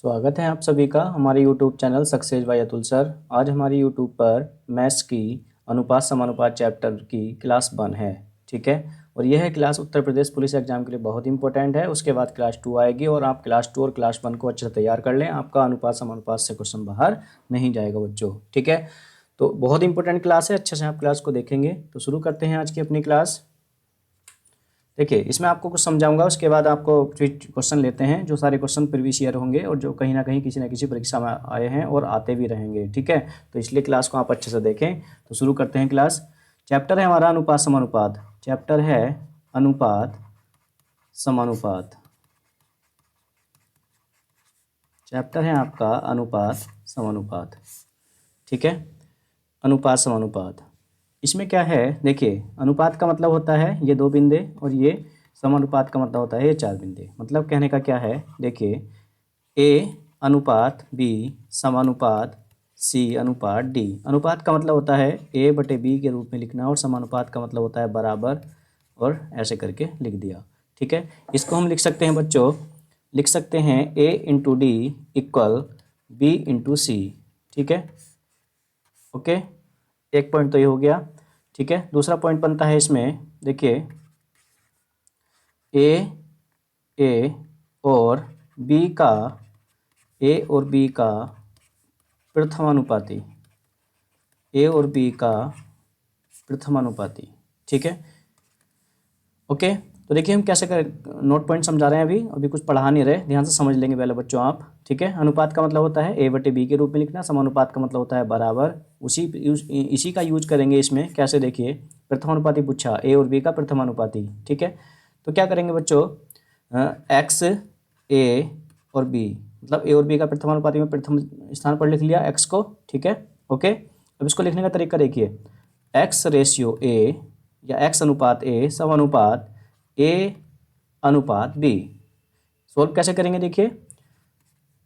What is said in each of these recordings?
स्वागत है आप सभी का हमारे YouTube channel success by Atul sir. आज हमारी YouTube पर मैथ्स की अनुपात समानुपात चैप्टर की क्लास 1 है। ठीक है, और यह class Uttar Pradesh police exam के लिए बहुत इंपॉर्टेंट है। उसके बाद क्लास 2 आएगी और आप क्लास 2 और क्लास 1 को अच्छे से तैयार कर लें। आपका अनुपात समानुपात से क्वेश्चन बाहर नहीं जाएगा बच्चों। ठीक है, तो बहुत इंपॉर्टेंट क्लास है, अच्छे से आप क्लास को देखेंगे। तो शुरू करते हैं आज की अपनी क्लास। देखिए, इसमें आपको कुछ समझाऊंगा, उसके बाद आपको क्वेश्चन लेते हैं जो सारे क्वेश्चन प्रीवियस ईयर होंगे और जो कहीं ना किसी परीक्षा में आए हैं और आते भी रहेंगे। ठीक है, तो इसलिए क्लास को आप अच्छे से देखें। तो शुरू करते हैं क्लास। चैप्टर है हमारा अनुपात समानुपात। चैप्टर है अनुपात समानुपात। चैप्टर है आपका अनुपात समानुपात। ठीक है, अनुपात समानुपात। इसमें क्या है, देखिए, अनुपात का मतलब होता है ये 2 बिंदे और ये समानुपात का मतलब होता है ये 4 बिंदे। मतलब कहने का क्या है, देखिए, ए अनुपात बी समानुपात सी अनुपात डी। अनुपात का मतलब होता है ए बटे बी के रूप में लिखना और समानुपात का मतलब होता है बराबर, और ऐसे करके लिख दिया। ठीक है, इसको हम लिख सकते हैं बच्चों, लिख सकते हैं A into D equal B into C. ठीक है, ओके, एक पॉइंट तो ये हो गया। ठीक है, दूसरा पॉइंट बनता है इसमें, देखिए, ए ए और बी का ए और बी का प्रथमानुपाती, ए और बी का प्रथमानुपाती। ठीक है, ओके। तो देखिए हम कैसे कर नोट पॉइंट समझा रहे हैं, अभी कुछ पढ़ा नहीं रहे, ध्यान से समझ लेंगे पहले बच्चों आप। ठीक है, अनुपात का मतलब होता है ए बटे बी के रूप में लिखना, समानुपात का मतलब होता है बराबर। इसी का यूज करेंगे इसमें। कैसे, देखिए, प्रथमानुपाती पूछा, ए और बी का प्रथमानुपाती। ठीक है, तो क्या करेंगे बच्चों, एक्स ए और बी, मतलब ए और बी का प्रथमानुपाती में प्रथम स्थान पर लिख लिया एक्स को। ठीक है, ओके। अब इसको लिखने का तरीका देखिए, एक्स रेशियो ए या एक्स अनुपात ए समानुपात ए अनुपात बी। सोल्व कैसे करेंगे, देखिए,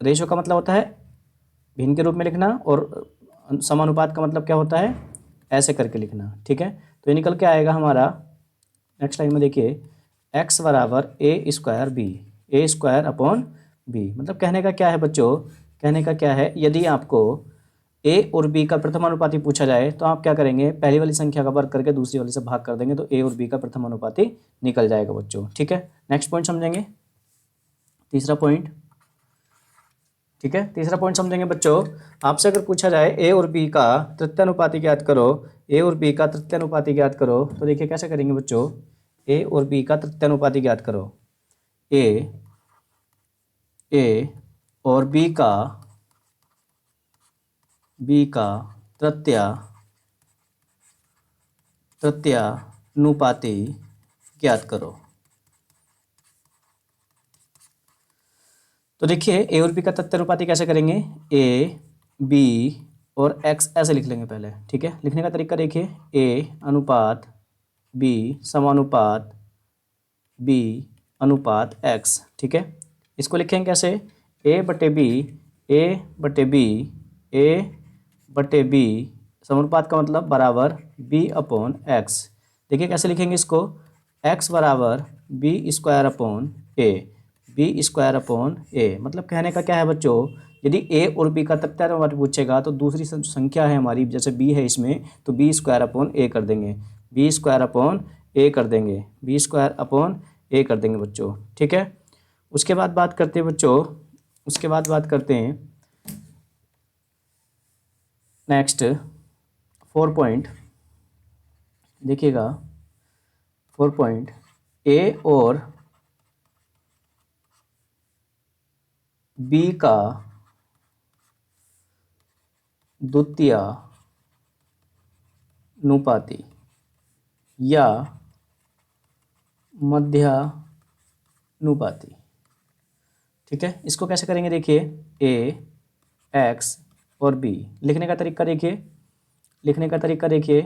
रेशियो का मतलब होता है भिन्न के रूप में लिखना और समानुपात का मतलब क्या होता है, ऐसे करके लिखना। ठीक है, तो ये निकल के आएगा हमारा, नेक्स्ट लाइन में देखिए, एक्स बराबर ए स्क्वायर बी, ए स्क्वायर अपॉन बी। मतलब कहने का क्या है बच्चों, कहने का क्या है, यदि आपको ए और बी का प्रथमानुपाती पूछा जाए तो आप क्या करेंगे, पहली वाली संख्या का वर्ग करके दूसरी वाली से भाग कर देंगे तो ए और बी का प्रथमानुपाती निकल जाएगा बच्चों। ठीक है, नेक्स्ट पॉइंट समझेंगे, तीसरा पॉइंट। ठीक है, तीसरा पॉइंट समझेंगे बच्चों। आपसे अगर पूछा जाए ए और बी का तृतीयानुपाती ज्ञात करो, ए और बी का तृतीयानुपाती ज्ञात करो, तो देखिए कैसे करेंगे बच्चों, ए और बी का तृतीयानुपाती ज्ञात करो। ए ए और बी का तृतीयानुपाती ज्ञात करो। तो देखिए, ए और बी का तृतीयानुपाती कैसे करेंगे, ए बी और एक्स ऐसे लिख लेंगे पहले। ठीक है, लिखने का तरीका देखिए, ए अनुपात बी समानुपात बी अनुपात एक्स। ठीक है, इसको लिखेंगे कैसे, ए बटे बी, ए बटे बी, ए बटे बी समानुपात का मतलब बराबर बी अपॉन एक्स। देखिए कैसे लिखेंगे इसको, एक्स बराबर बी स्क्वायर अपॉन ए, बी स्क्वायर अपॉन ए। मतलब कहने का क्या है बच्चों, यदि ए और बी का तृतीयानुपाती पूछेगा तो दूसरी संख्या है हमारी, जैसे बी है इसमें, तो बी स्क्वायर अपॉन ए कर देंगे, बी स्क्वायर अपॉन ए कर देंगे, बी स्क्वायर अपॉन ए कर देंगे बच्चों। ठीक है, उसके बाद बात करते हैं बच्चों, उसके बाद बात करते हैं नेक्स्ट 4 पॉइंट। देखिएगा 4 पॉइंट, ए और बी का द्वितीयानुपाती या मध्यानुपाती। ठीक है, इसको कैसे करेंगे, देखिए, ए एक्स और बी। लिखने का तरीका देखिए, लिखने का तरीका देखिए,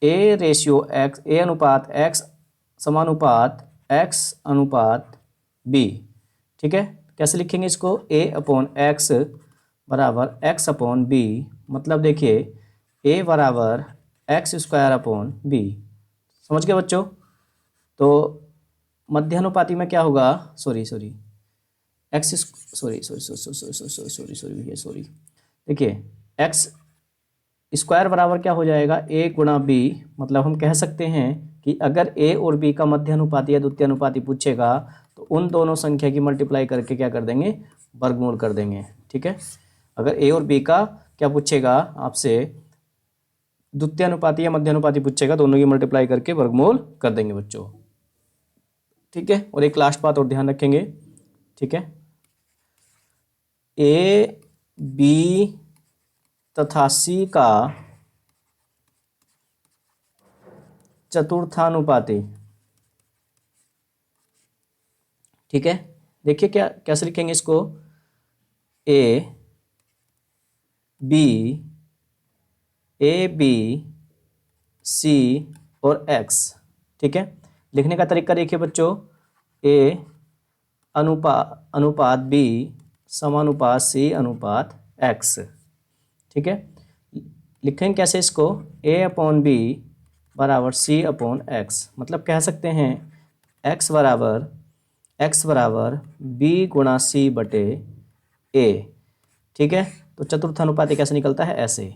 ए रेशियो एक्स, ए अनुपात एक्स समानुपात एक्स अनुपात बी। ठीक है, कैसे लिखेंगे इसको, ए अपॉन एक्स बराबर एक्स अपॉन बी। मतलब देखिए, ए बराबर एक्स स्क्वायर अपॉन बी। समझ गए बच्चों। तो मध्यानुपाती में क्या होगा, sorry x sorry sorry sorry sorry sorry sorry sorry sorry भैया सॉरी, देखिए एक्स स्क्वायर बराबर क्या हो जाएगा, ए गुणा बी। मतलब हम कह सकते हैं कि अगर ए और बी का मध्य अनुपाती या द्वितीय अनुपाती पूछेगा तो उन दोनों संख्या की मल्टीप्लाई करके क्या कर देंगे, वर्गमूल कर देंगे। ठीक है, अगर ए और बी का क्या पूछेगा आपसे, द्वितीय अनुपाती या मध्य अनुपाती पूछेगा, दोनों की मल्टीप्लाई करके वर्गमूल कर देंगे बच्चों। ठीक है, और एक लास्ट बात और ध्यान रखेंगे। ठीक है, ए बी तथा सी का चतुर्थानुपाती। ठीक है, देखिए क्या कैसे लिखेंगे इसको, ए बी सी और एक्स। ठीक है, लिखने का तरीका देखिए बच्चों, ए अनुपात बी समानुपात सी अनुपात एक्स। ठीक है, लिखेंगे कैसे इसको, ए अपॉन बी बराबर सी अपॉन एक्स। मतलब कह सकते हैं एक्स बराबर बी गुणा सी बटे ए। ठीक है, तो चतुर्थानुपाती कैसे निकलता है, ऐसे।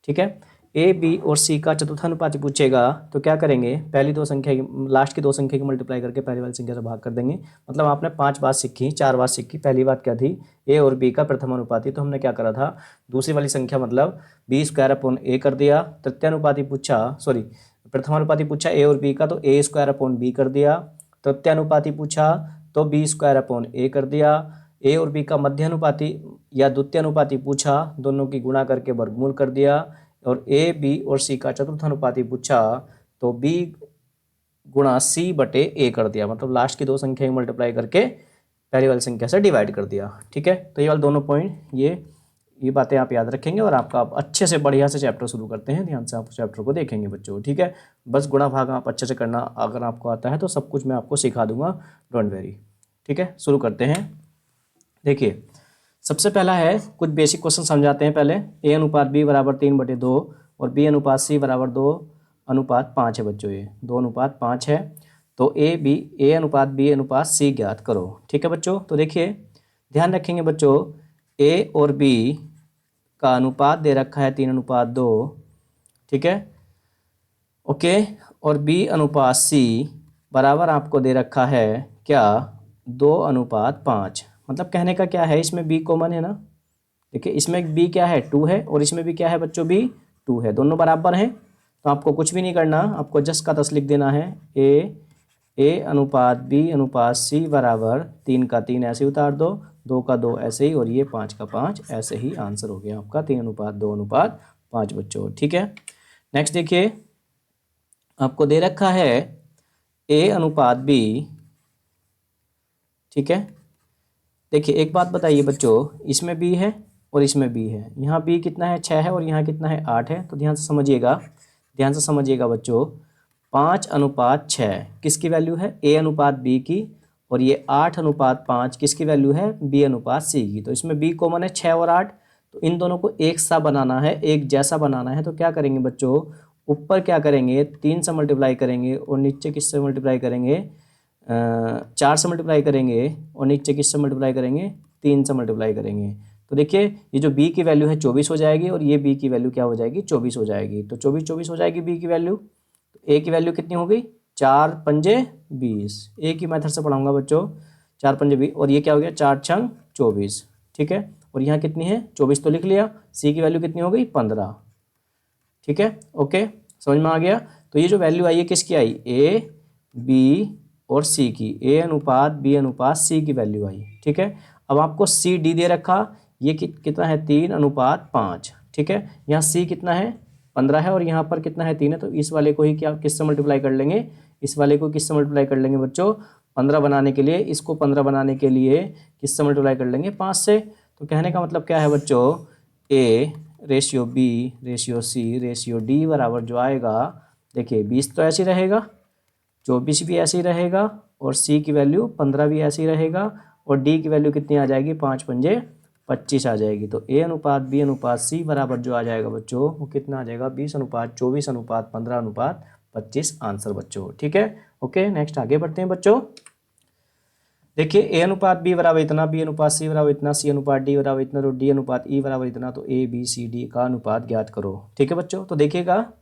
ठीक है, ए बी और सी का चतुर्थानुपाती पूछेगा तो क्या करेंगे, पहली दो संख्या की लास्ट की दो संख्या की मल्टीप्लाई करके पहली वाली संख्या से भाग कर देंगे। मतलब आपने 5 बात सीखी, 4 बात सीखी। पहली बात क्या थी, ए और बी का प्रथमानुपाती, तो हमने क्या करा था, दूसरी वाली संख्या मतलब बी स्क्वायर अपॉन ए कर दिया। तृतीयानुपाती पूछा, सॉरी प्रथमानुपाती पूछा ए और बी का, तो ए स्क्वायर अपॉन बी कर दिया। तृतीयानुपाती पूछा तो बी स्क्वायर अपॉन ए कर दिया। ए और बी का मध्यानुपाती या द्वितीयानुपाती पूछा, दोनों की गुणा करके वर्गमूल कर दिया। और ए बी और सी का चतुर्थानुपाती पूछा तो बी गुणा सी बटे ए कर दिया। मतलब लास्ट की दो संख्या की मल्टीप्लाई करके पहली वाली संख्या से डिवाइड कर दिया। ठीक है, तो ये वाले दोनों पॉइंट, ये बातें आप याद रखेंगे और आपका आप अच्छे से बढ़िया से चैप्टर शुरू करते हैं। ध्यान से आप चैप्टर को देखेंगे बच्चों। ठीक है, बस गुणा भाग आप अच्छे से करना, अगर आपको आता है तो सब कुछ मैं आपको सिखा दूंगा, डोंट वेरी। ठीक है, शुरू करते हैं। देखिए सबसे पहला है, कुछ बेसिक क्वेश्चन समझाते हैं पहले। ए अनुपात बी बराबर 3/2 और बी अनुपात सी बराबर 2:5 है बच्चों। ये 2:5 है। तो ए अनुपात बी अनुपात सी ज्ञात करो। ठीक है बच्चों, तो देखिए ध्यान रखेंगे बच्चों, ए और बी का अनुपात दे रखा है 3:2। ठीक है, ओके, और बी अनुपात सी बराबर आपको दे रखा है क्या, 2:5। मतलब कहने का क्या है, इसमें बी कॉमन है ना। देखिए इसमें बी क्या है, 2 है, और इसमें भी क्या है बच्चों, बी 2 है, दोनों बराबर हैं। तो आपको कुछ भी नहीं करना, आपको जस्ट का 10 लिख देना है। ए अनुपात बी अनुपात सी बराबर 3 का 3 ऐसे उतार दो, 2 का 2 ऐसे ही, और ये 5 का 5 ऐसे ही। आंसर हो गया आपका 3:2:5 बच्चों। ठीक है, नेक्स्ट देखिए, आपको दे रखा है ए अनुपात बी। ठीक है, देखिए एक बात बताइए बच्चों, इसमें बी है और इसमें बी है। यहाँ बी कितना है, 6 है, और यहाँ कितना है, 8 है। तो ध्यान से समझिएगा बच्चों, 5:6 किसकी वैल्यू है, ए अनुपात बी की, और ये 8:5 किसकी वैल्यू है, बी अनुपात सी की। तो इसमें बी कॉमन है, 6 और 8। तो इन दोनों को एक सा बनाना है, एक जैसा बनाना है। तो क्या करेंगे बच्चों, ऊपर क्या करेंगे, 3 से मल्टीप्लाई करेंगे, और नीचे किससे मल्टीप्लाई करेंगे, 4 से मल्टीप्लाई करेंगे, और नीचे किससे मल्टीप्लाई करेंगे, 3 से मल्टीप्लाई करेंगे। तो देखिए ये जो b की वैल्यू है 24 हो जाएगी, और ये b की वैल्यू क्या हो जाएगी, 24 हो जाएगी। तो 24 हो जाएगी b की वैल्यू। तो a की वैल्यू कितनी हो गई, 4 पंजे 20। एक ही मेथड से पढ़ाऊंगा बच्चों, 4 पंजे 20, और ये क्या हो गया, 4 छंग 24। ठीक है, और यहाँ कितनी है, 24 तो लिख लिया। c की वैल्यू कितनी हो गई, 15। ठीक है, ओके, समझ में आ गया। तो ये जो वैल्यू आई है किसकी आई, a b और सी की, ए अनुपात बी अनुपात सी की वैल्यू आई। ठीक है, अब आपको सी डी दे रखा, ये कितना है, 3:5। ठीक है, यहाँ सी कितना है, 15 है, और यहाँ पर कितना है, 3 है। तो इस वाले को ही क्या किससे मल्टीप्लाई कर लेंगे, इस वाले को किससे मल्टीप्लाई कर लेंगे बच्चों, 15 बनाने के लिए। इसको 15 बनाने के लिए किससे मल्टीप्लाई कर लेंगे, 5 से। तो कहने का मतलब क्या है बच्चों, A ratio B ratio C ratio D बराबर जो आएगा, देखिए 20 तो ऐसे ही रहेगा, 24 भी ऐसे ही रहेगा, और सी की वैल्यू 15 भी ऐसे ही रहेगा, और डी की वैल्यू कितनी आ जाएगी, 5 पंजे 25 आ जाएगी। तो ए अनुपात बी अनुपात सी बराबर जो आ जाएगा बच्चों, वो कितना आ जाएगा, 20:24:15:25 आंसर बच्चों। ठीक है, ओके, नेक्स्ट आगे बढ़ते हैं बच्चों। देखिए ए अनुपात बी बराबर इतना, बी अनुपात सी बराबर इतना, सी अनुपात डी बराबर इतना, तो डी अनुपात ई बराबर इतना, तो ए बी सी डी का अनुपात ज्ञात करो। ठीक है बच्चों, तो देखिएगा,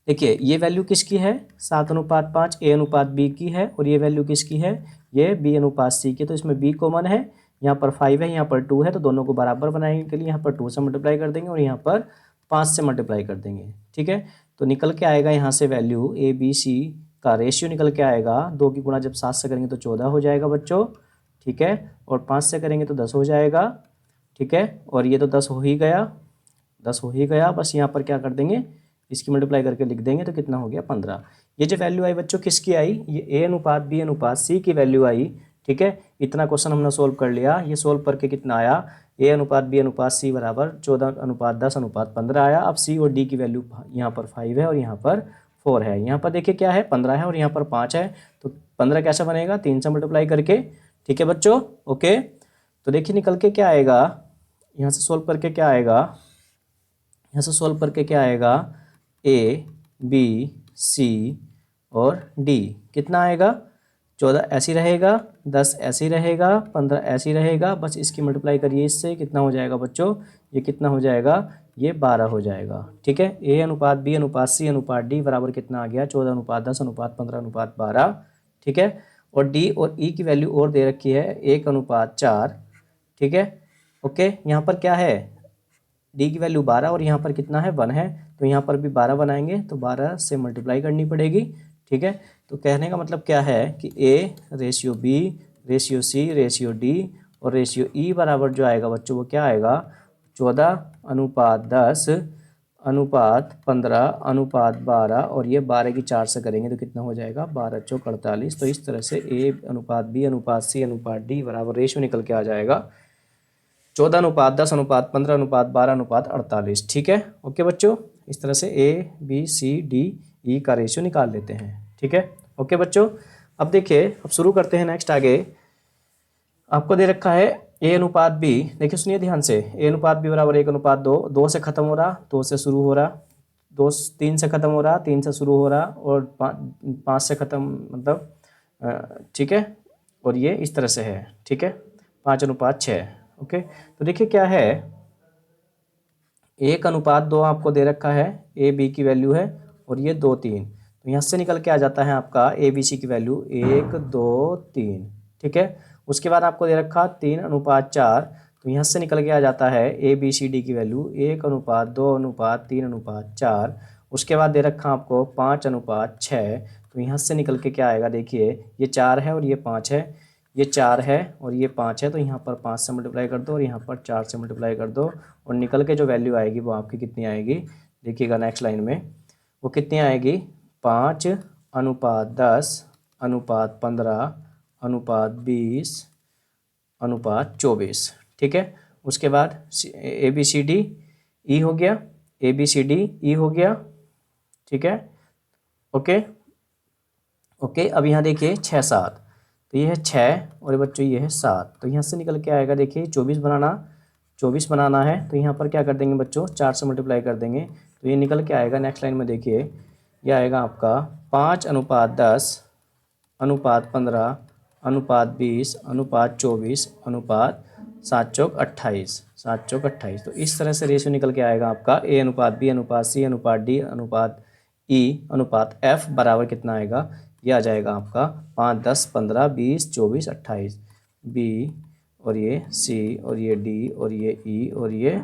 देखिए ये वैल्यू किसकी है, 7:5, ए अनुपात बी की है, और ये वैल्यू किसकी है, ये बी अनुपात सी की। तो इसमें बी कॉमन है, यहाँ पर 5 है, यहाँ पर 2 है, तो दोनों को बराबर बनाने के लिए यहाँ पर 2 से मल्टीप्लाई कर देंगे और यहाँ पर 5 से मल्टीप्लाई कर देंगे। ठीक है, तो निकल के आएगा यहाँ से वैल्यू ए बी सी का रेशियो निकल के आएगा, 2 की गुणा जब 7 से करेंगे तो 14 हो जाएगा बच्चों। ठीक है, और 5 से करेंगे तो 10 हो जाएगा। ठीक है, और ये तो 10 हो ही गया, 10 हो ही गया। बस यहाँ पर क्या कर देंगे, इसकी मल्टीप्लाई करके लिख देंगे, तो कितना हो गया 15। ये जो वैल्यू आई बच्चों किसकी आई, ये ए अनुपात बी अनुपात सी की वैल्यू आई। ठीक है, इतना क्वेश्चन हमने सोल्व कर लिया। ये सोल्व करके कितना आया, ए अनुपात बी अनुपात सी बराबर 14:10:15 आया। अब सी और डी की वैल्यू यहाँ पर 5 है और यहाँ पर 4 है। यहाँ पर देखिए क्या है, 15 है और यहाँ पर 5 है, तो 15 कैसे बनेगा, 3 से मल्टीप्लाई करके। ठीक है बच्चों, ओके। तो देखिए निकल के क्या आएगा, यहाँ से सोल्व करके क्या आएगा, यहाँ से सोल्व करके क्या आएगा, ए बी सी और डी कितना आएगा, 14 ऐसी रहेगा, 10 ऐसी रहेगा, 15 ऐसी रहेगा। बस इसकी मल्टीप्लाई करिए इससे, कितना हो जाएगा बच्चों, ये कितना हो जाएगा, ये 12 हो जाएगा। ठीक है, ए अनुपात बी अनुपात सी अनुपात डी बराबर कितना आ गया, 14:10:15:12। ठीक है, और डी और ई की वैल्यू और दे रखी है 1:4। ठीक है, ओके। यहाँ पर क्या है, डी की वैल्यू 12 और यहाँ पर कितना है, 1 है, तो यहाँ पर भी 12 बनाएंगे, तो 12 से मल्टीप्लाई करनी पड़ेगी। ठीक है, तो कहने का मतलब क्या है कि A ratio B ratio C ratio D और रेशियो ई बराबर जो आएगा बच्चों वो क्या आएगा, 14:10:15:12, और ये 12 की 4 से करेंगे तो कितना हो जाएगा, 12 चौक 48। तो इस तरह से ए अनुपात बी अनुपात सी अनुपात डी बराबर रेशियो निकल के आ जाएगा 14:10:15:12:48। ठीक है, ओके बच्चों, इस तरह से A B C D E का रेशियो निकाल लेते हैं। ठीक है, ओके बच्चों। अब देखिए, अब शुरू करते हैं नेक्स्ट आगे। आपको दे रखा है ए अनुपात बी, देखिए सुनिए ध्यान से, ए अनुपात बी बराबर 1:2, 2 से खत्म हो रहा, 2 से शुरू हो रहा, 2 3 से खत्म हो रहा, 3 से शुरू हो रहा, और 5 से खत्म, मतलब ठीक है, और ये इस तरह से है। ठीक है, 5:6। ओके, तो देखिए क्या है, 1:2 आपको दे रखा है, ए बी की वैल्यू है, और ये 2 3, तो यहाँ से निकल के आ जाता है आपका ए बी सी की वैल्यू 1 2 3। ठीक है, उसके बाद आपको दे रखा 3:4, तो यहाँ से निकल के आ जाता है ए बी सी डी की वैल्यू 1:2:3:4। उसके बाद दे रखा आपको 5:6, तो यहाँ से निकल के क्या आएगा, देखिए ये 4 है और ये 5 है, ये 4 है और ये 5 है, तो यहाँ पर 5 से मल्टीप्लाई कर दो और यहाँ पर 4 से मल्टीप्लाई कर दो, और निकल के जो वैल्यू आएगी वो आपकी कितनी आएगी, देखिएगा नेक्स्ट लाइन में वो कितनी आएगी, 5:10:15:20:24। ठीक है, उसके बाद A B C D E हो गया, A B C D E हो गया। ठीक है, ओके ओके। अब यहाँ देखिए 6 7, तो ये है 6 और बच्चों ये है 7, तो यहाँ से निकल के आएगा, देखिए 24 बनाना है, तो यहाँ पर क्या कर देंगे बच्चों, 4 से मल्टीप्लाई कर देंगे, तो ये निकल के आएगा नेक्स्ट लाइन में, देखिए ये आएगा आपका 5:10:15:20:24:7:28, 7:28। तो इस तरह से रेशियो निकल के आएगा आपका ए अनुपात बी अनुपात सी अनुपात डी अनुपात ई अनुपात एफ बराबर कितना आएगा, ये आ जाएगा आपका 5 10 15 20 24 28, बी और ये सी और ये डी और ये ई और ये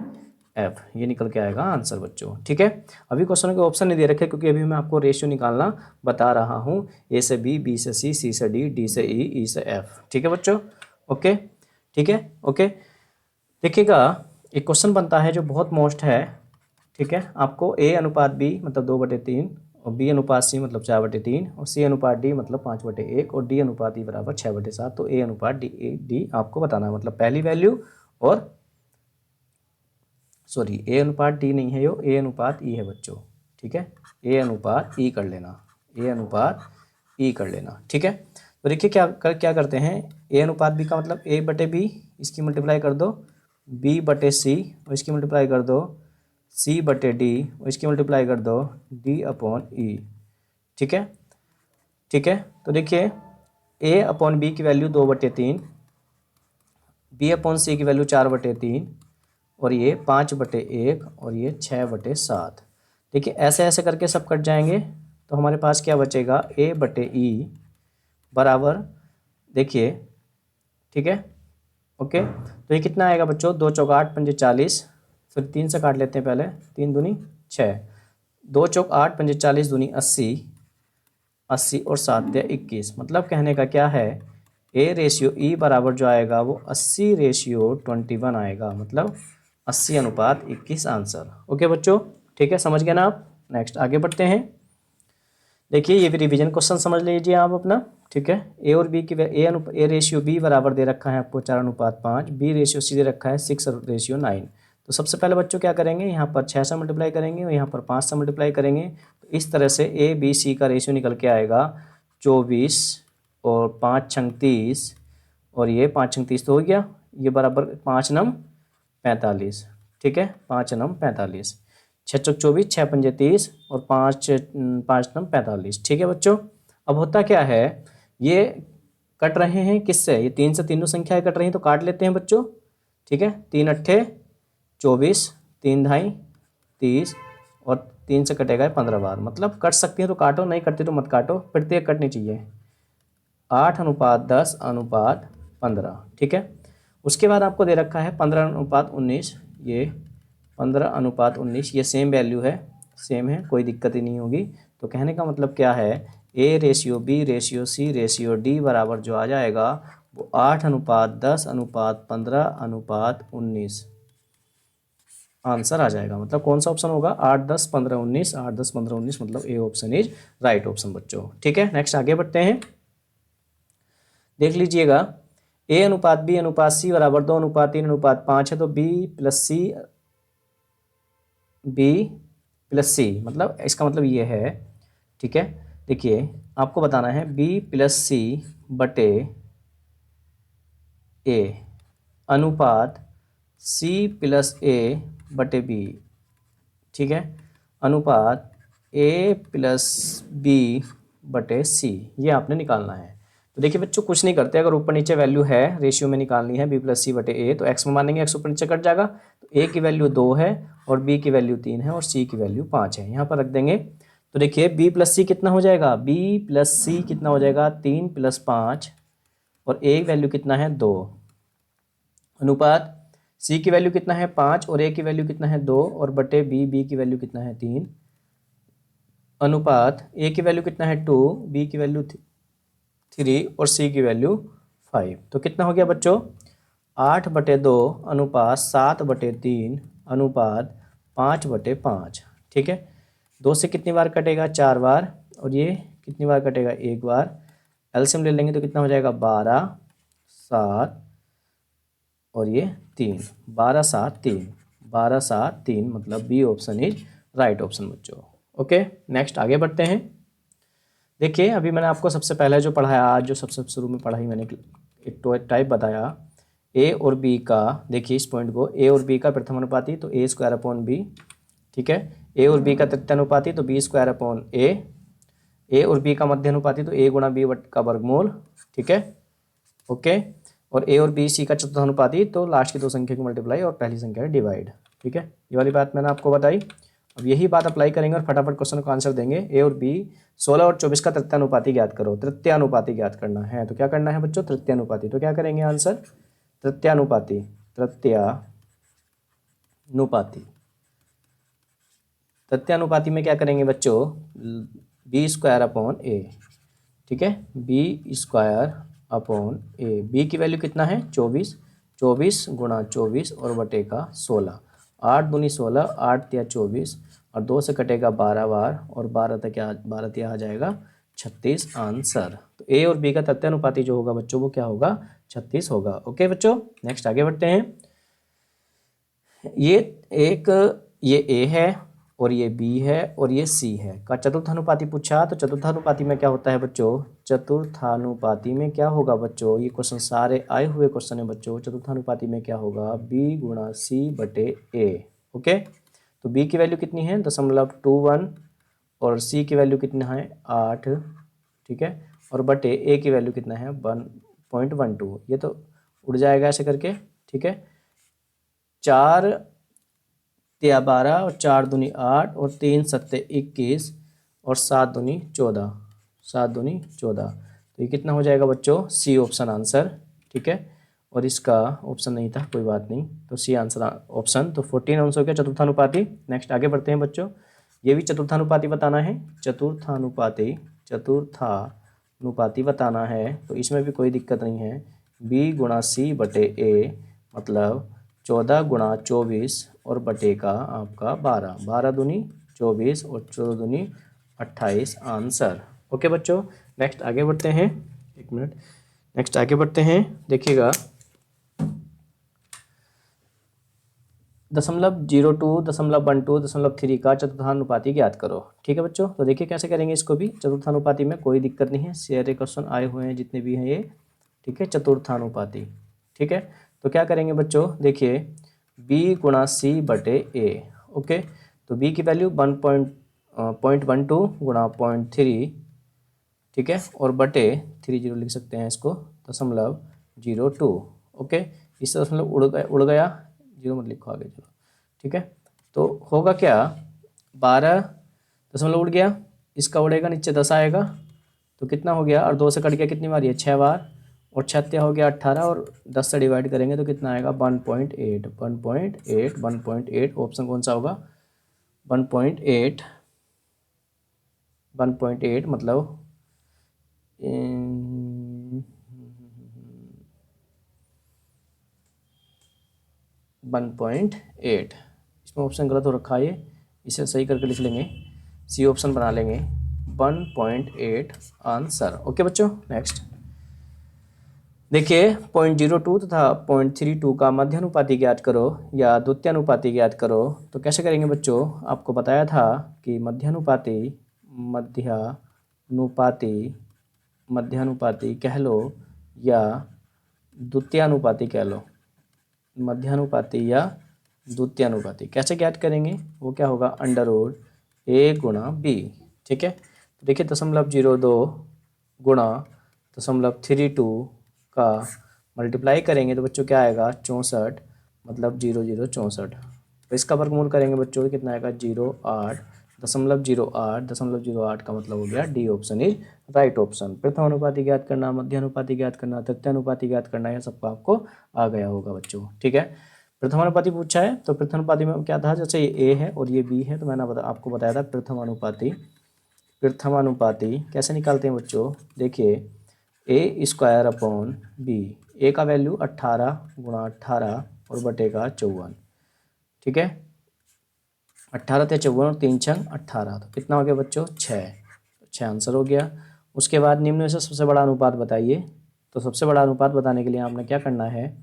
एफ, ये निकल के आएगा आंसर बच्चों। ठीक है, अभी क्वेश्चन के ऑप्शन नहीं दे रखे क्योंकि अभी मैं आपको रेशियो निकालना बता रहा हूँ, ए से बी, बी से सी, सी से डी, डी से ई से एफ। ठीक है बच्चों, ओके, ठीक है, ओके। देखिएगा एक क्वेश्चन बनता है जो बहुत मोस्ट है। ठीक है, आपको ए अनुपात बी मतलब 2/3 और बी अनुपात सी मतलब 4/3 और सी अनुपात डी मतलब 5/1 और डी अनुपात ई बराबर 6/7। तो ए अनुपात डी आपको बताना है, मतलब पहली वैल्यू, और सॉरी ए अनुपात डी नहीं है, यो ए अनुपात ई है बच्चों। ठीक है, ए अनुपात ई कर लेना, ए अनुपात ई कर लेना। ठीक है, तो देखिए क्या करते हैं, ए अनुपात बी का मतलब a/b, इसकी मल्टीप्लाई कर दो, b/c और इसकी मल्टीप्लाई कर दो, c/d और इसकी मल्टीप्लाई कर दो, d/e। ठीक है, ठीक है, तो देखिए ए अपॉन बी की वैल्यू 2/3, बी अपॉन सी की वैल्यू 4/3, और ये 5/1 और ये 6/7। देखिए ऐसे ऐसे करके सब कट जाएंगे तो हमारे पास क्या बचेगा, A/E बराबर, देखिए ठीक है, ओके। तो ये कितना आएगा बच्चों, 2 चौक 8 पंजे 40, फिर 3 से काट लेते हैं पहले, 3 दूनी 6, 2 चौक 8 पंजे 40 दूनी 80, 80 और 7 या 21। मतलब कहने का क्या है, A/E बराबर जो आएगा वो 80/21 आएगा, मतलब 80/21 आंसर। ओके बच्चों, ठीक है, समझ गए ना आप। नेक्स्ट आगे बढ़ते हैं। देखिए ये भी रिवीजन क्वेश्चन समझ लीजिए आप अपना, ठीक है। ए और बी की A/B बराबर दे रखा है आपको 4:5, B/C दे रखा है 6:9। तो सबसे पहले बच्चों क्या करेंगे, यहाँ पर 6 से मल्टीप्लाई करेंगे और यहाँ पर 5 से मल्टीप्लाई करेंगे। तो इस तरह से A/B/C का रेशियो निकल के आएगा 24 और 5 छंग 30, और ये 5 छंग 30 तो हो गया, ये बराबर 5 नम 45, ठीक है, 5 नम 45, 6 चौक 24, 6 पंजे 30 और 5 नम 45, ठीक है बच्चों। अब होता क्या है, ये कट रहे हैं किससे, ये 3 से तीनों संख्याएं कट रही हैं तो काट लेते हैं बच्चों, ठीक है। 3 अट्ठे 24, 3 ढाई 30 और 3 से कटेगा 15 बार, मतलब कट सकती हैं तो काटो, नहीं कटती तो मत काटो, प्रत्येक कटनी चाहिए। 8:10:15, ठीक है। उसके बाद आपको दे रखा है 15:19, ये 15:19, ये सेम वैल्यू है, सेम है, कोई दिक्कत ही नहीं होगी। तो कहने का मतलब क्या है, A/B/C/D बराबर जो आ जाएगा वो 8:10:15:19 आंसर आ जाएगा। मतलब कौन सा ऑप्शन होगा, 8:10:15:19, 8:10:15:19, मतलब A option is right option बच्चों, ठीक है। नेक्स्ट आगे बढ़ते हैं, देख लीजिएगा। A/B/C बराबर 2:3:5 है, तो B+C मतलब इसका मतलब ये है, ठीक है। देखिए आपको बताना है B+C/A अनुपात C+A/B, ठीक है, अनुपात A+B/C, ये आपने निकालना है। तो देखिए बच्चों कुछ नहीं करते, अगर ऊपर नीचे वैल्यू है रेशियो में निकालनी है B+C/A, तो x में मानेंगे, x ऊपर नीचे कट जाएगा, तो A की वैल्यू 2 है और B की वैल्यू 3 है और C की वैल्यू 5 है, यहाँ पर रख देंगे। तो देखिए B+C कितना हो जाएगा, B+C कितना हो जाएगा, 3 + 5, और A की वैल्यू कितना है 2, अनुपात C की वैल्यू कितना है 5 और A की वैल्यू कितना है 2, और बटे B की वैल्यू कितना है 3, अनुपात A की वैल्यू कितना है 2, B की वैल्यू 3 और C की वैल्यू 5। तो कितना हो गया बच्चों, 8/2 अनुपात 7/3 अनुपात 5/5, ठीक है। 2 से कितनी बार कटेगा, 4 बार, और ये कितनी बार कटेगा, 1 बार। एलसीएम ले लेंगे तो कितना हो जाएगा, 12, 7 और ये 3, 12, 7, 3, 12, 7, 3, मतलब B option is right option बच्चों। ओके नेक्स्ट आगे बढ़ते हैं। देखिए अभी मैंने आपको सबसे पहले जो पढ़ाया, आज जो सबसे शुरू में पढ़ाई मैंने एक टाइप बताया ए और बी का। देखिए इस पॉइंट को, ए और बी का प्रथमानुपाती तो A²/B, ठीक है। ए और बी का तृतीयानुपाती तो B²/A, ए और बी का मध्यानुपाती तो A × B का वर्गमूल, ठीक है, ओके। और ए और बी सी का चतुर्थानुपाती तो लास्ट की दो संख्या की मल्टीप्लाई और पहली संख्या का डिवाइड, ठीक है। ये वाली बात मैंने आपको बताई। अब यही बात अप्लाई करेंगे और फटाफट क्वेश्चन का आंसर देंगे। ए और बी 16 और 24 का तृतीयानुपाती ज्ञात करो। तृतीयानुपाती ज्ञात करना है तो क्या करना है बच्चों, तृतीयानुपाती। तो क्या करेंगे आंसर, तृतीयानुपाती, तृतीयानुपाती में क्या करेंगे बच्चों, B²/A, ठीक है, B²/A। बी की वैल्यू कितना है 24, 24 × 24 और बटे का 16, 8 दूनी 16, 8 या 24 और 2 से कटेगा 12 बार और 12 तक आ जाएगा 36 आंसर। तो ए और बी का तृतीयानुपाती जो होगा बच्चों वो क्या होगा, 36 होगा। ओके बच्चों नेक्स्ट आगे बढ़ते हैं। ये ए है और ये बी है और ये सी है का चतुर्थानुपाती पूछा। तो चतुर्थानुपाती में क्या होता है बच्चों, चतुर्थानुपाती में क्या होगा बच्चों, ये क्वेश्चन सारे आए हुए क्वेश्चन है बच्चों। चतुर्थानुपाती में क्या होगा, B × C/A, ओके। तो B की वैल्यू कितनी है 0.21 और C की वैल्यू कितना है 8, ठीक है, और बटे ए की वैल्यू कितना है 1.12। ये तो उड़ जाएगा ऐसे करके, ठीक है। 4 तिया 12 और 4 दूनी 8 और 3 सत्ते 21 और 7 दूनी 14, 7 दूनी 14। तो ये कितना हो जाएगा बच्चों, सी ऑप्शन आंसर, ठीक है। और इसका ऑप्शन नहीं था, कोई बात नहीं, तो सी आंसर ऑप्शन। तो 14 आंसर हो गया चतुर्थानुपाती। नेक्स्ट आगे बढ़ते हैं बच्चों, ये भी चतुर्थानुपाती बताना है, चतुर्थानुपाती बताना है। तो इसमें भी कोई दिक्कत नहीं है, बी गुणा सी बटे ए मतलब 14 गुणा 24 और बटे का आपका 12, 12 दूनी 24 और 14 दूनी 28 आंसर। ओके बच्चों, नेक्स्ट आगे बढ़ते हैं, एक मिनट, नेक्स्ट आगे बढ़ते हैं। देखिएगा 0.02, 0.12, 0.3 का चतुर्थानुपाती ज्ञात करो। ठीक है बच्चों, तो देखिए कैसे करेंगे इसको भी। चतुर्थानुपाती में कोई दिक्कत नहीं है, सारे क्वेश्चन आए हुए हैं जितने भी हैं ये, ठीक है, चतुर्थानुपाती। ठीक है, तो क्या करेंगे बच्चों, देखिए b गुणा सी बटे ए। ओके, तो b की वैल्यू 1.12 गुणा 0.3, ठीक है, और बटे 30 लिख सकते हैं इसको, 0.02। ओके, इससे दशमलव उड़ गया, जीरो मत लिखो आगे, चलो ठीक है। तो होगा क्या, 12 दशमलव उड़ गया, इसका उड़ेगा नीचे 10 आएगा, तो कितना हो गया, और 2 से कट गया कितनी बार, ये 6 बार, और 6 हो गया 18, और 10 से डिवाइड करेंगे तो कितना आएगा 1.8, 1.8, 1.8। ऑप्शन कौन सा होगा, 1.8, 1.8 मतलब 1.8। इसमें ऑप्शन गलत हो रखा है, ये इसे सही करके लिख लेंगे, सी ऑप्शन बना लेंगे, 1.8 आंसर। ओके बच्चों, नेक्स्ट देखिए 0.02 तथा 0.32 का मध्यानुपाती ज्ञात करो या द्वितीयानुपाती ज्ञात करो। तो कैसे करेंगे बच्चों, आपको बताया था कि मध्यानुपाती कह लो या द्वितीयानुपाती कह लो, मध्यानुपाती या द्वितीयानुपाती कैसे ज्ञात करेंगे, वो क्या होगा, √a गुणा b। ठीक है, तो देखिए 0.02 गुणा 0.32 का मल्टीप्लाई करेंगे तो बच्चों क्या आएगा 64, मतलब 0064। तो इसका वर्गमूल करेंगे बच्चों तो कितना आएगा 0.8, 0.08 का मतलब हो गया D option is right option. प्रथम अनुपाती ज्ञात करना, मध्यानुपाती ज्ञात करना, तृतीयानुपाती ज्ञात करना, यह सबका आपको आ गया होगा बच्चों। ठीक है, प्रथम अनुपाती पूछा है, तो प्रथम अनुपाती में क्या था, जैसे ये ए है और ये बी है, तो मैंने आपको बताया था प्रथम अनुपाती कैसे निकालते हैं बच्चों। देखिए a² अपॉन b, ए का वैल्यू 18 गुणा 18 और बटे का 54। ठीक है, 18 + 54 और 3 × 18, तो कितना हो गया बच्चों 6, 6 आंसर हो गया। उसके बाद निम्न में से सबसे बड़ा अनुपात बताइए। तो सबसे बड़ा अनुपात बताने के लिए आपने क्या करना है,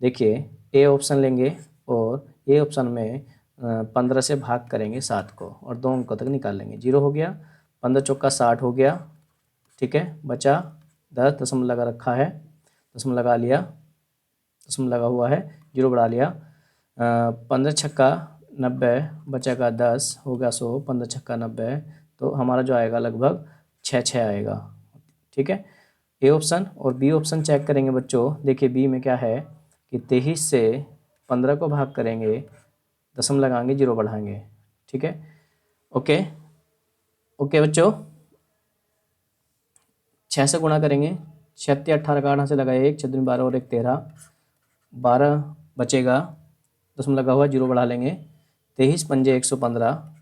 देखिए ए ऑप्शन लेंगे और ए ऑप्शन में 15 से भाग करेंगे 7 को और 2 अंकों तक निकाल लेंगे। 0 हो गया, 15 चौका 60 हो गया, ठीक है, बचा 10, दशमलव लगा रखा है, दशमलव लगा लिया, दशमलव लगा हुआ है, 0 बढ़ा लिया, 15 छक्का 90, बचेगा 10, होगा 100, 15 छक्का 90, तो हमारा जो आएगा लगभग 6 आएगा। ठीक है, ए ऑप्शन और बी ऑप्शन चेक करेंगे बच्चों। देखिए बी में क्या है कि 23 से 15 को भाग करेंगे, दशमलव लगाएंगे, 0 बढ़ाएंगे। ठीक है, ओके ओके बच्चों, 6 से गुणा करेंगे, 6 × 18 का 8 से लगाए 1, 6 × 12 और 1 13, 12 बचेगा, दशमलव लगा हुआ, 0 बढ़ा लेंगे, 23 × 5 115,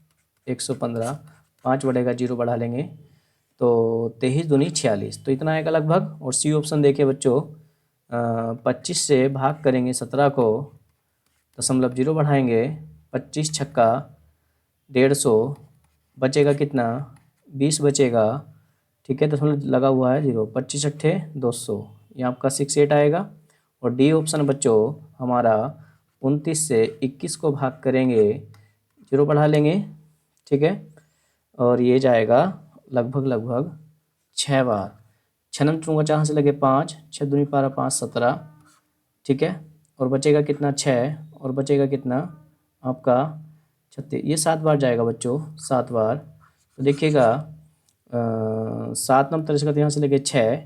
115, 5 बढ़ेगा, 0 बढ़ा लेंगे, तो 23 दूनी 46, तो इतना आएगा लगभग। और सी ऑप्शन देखिए बच्चों, 25 से भाग करेंगे 17 को, दशमलव 0 बढ़ाएंगे, 25 छक्का 150, बचेगा कितना 20 बचेगा। ठीक है, दशमलव लगा हुआ है 0, 25 अट्ठे 200, ये आपका 68 आएगा। और डी ऑप्शन बच्चों हमारा 29 से 21 को भाग करेंगे, 0 बढ़ा लेंगे, ठीक है, और ये जाएगा लगभग 6 बार, 6 नंबर चूँगा 4 से लगे 5, 6 दूनी 12, 5 17, ठीक है, और बचेगा कितना 6, और बचेगा कितना आपका 36, ये 7 बार जाएगा बच्चों, 7 बार। तो देखिएगा 7 9 13 का यहाँ से लेके 6,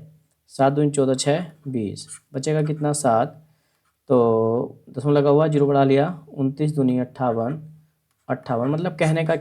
7 दूनी 14, 6 20, बचेगा कितना 7, तो दसवां लगा हुआ, जीरो बढ़ा लिया, 29 दूनी 58, 58 मतलब कहने का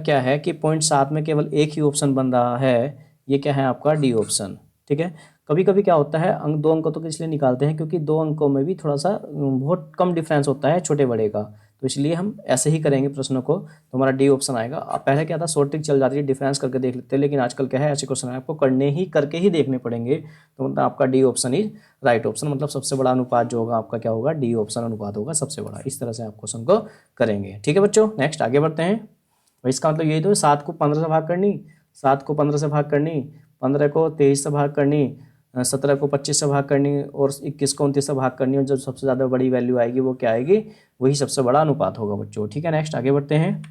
क्या है कि पॉइंट 7 में केवल एक ही ऑप्शन बन रहा है, ये क्या है आपका डी ऑप्शन। ठीक है, कभी कभी क्या होता है अंक 2 अंकों तो इसलिए निकालते हैं क्योंकि 2 अंकों में भी थोड़ा सा बहुत कम डिफरेंस होता है छोटे बड़े का, तो इसलिए हम ऐसे ही करेंगे प्रश्नों को, तो हमारा डी ऑप्शन आएगा। अब पहले क्या था शॉर्ट ट्रिक चल जाती है, डिफरेंस करके देख लेते हैं, लेकिन आजकल क्या है ऐसे क्वेश्चन आपको करके ही देखने पड़ेंगे, तो मतलब आपका D option is right option, मतलब सबसे बड़ा अनुपात जो होगा आपका क्या होगा, डी ऑप्शन अनुपात होगा सबसे बड़ा। इस तरह से आप क्वेश्चन को करेंगे। ठीक है बच्चों, नेक्स्ट आगे बढ़ते हैं। भाई इसका मतलब यही तो 7 को 15 से भाग करनी, 7 को 15 से भाग करनी, 15 को 23 से भाग करनी, 17 को 25 से भाग करनी और 21 को 29 से भाग करनी, और जब सबसे ज़्यादा बड़ी वैल्यू आएगी वो क्या आएगी, वही सबसे बड़ा अनुपात होगा बच्चों। ठीक है, नेक्स्ट आगे बढ़ते हैं।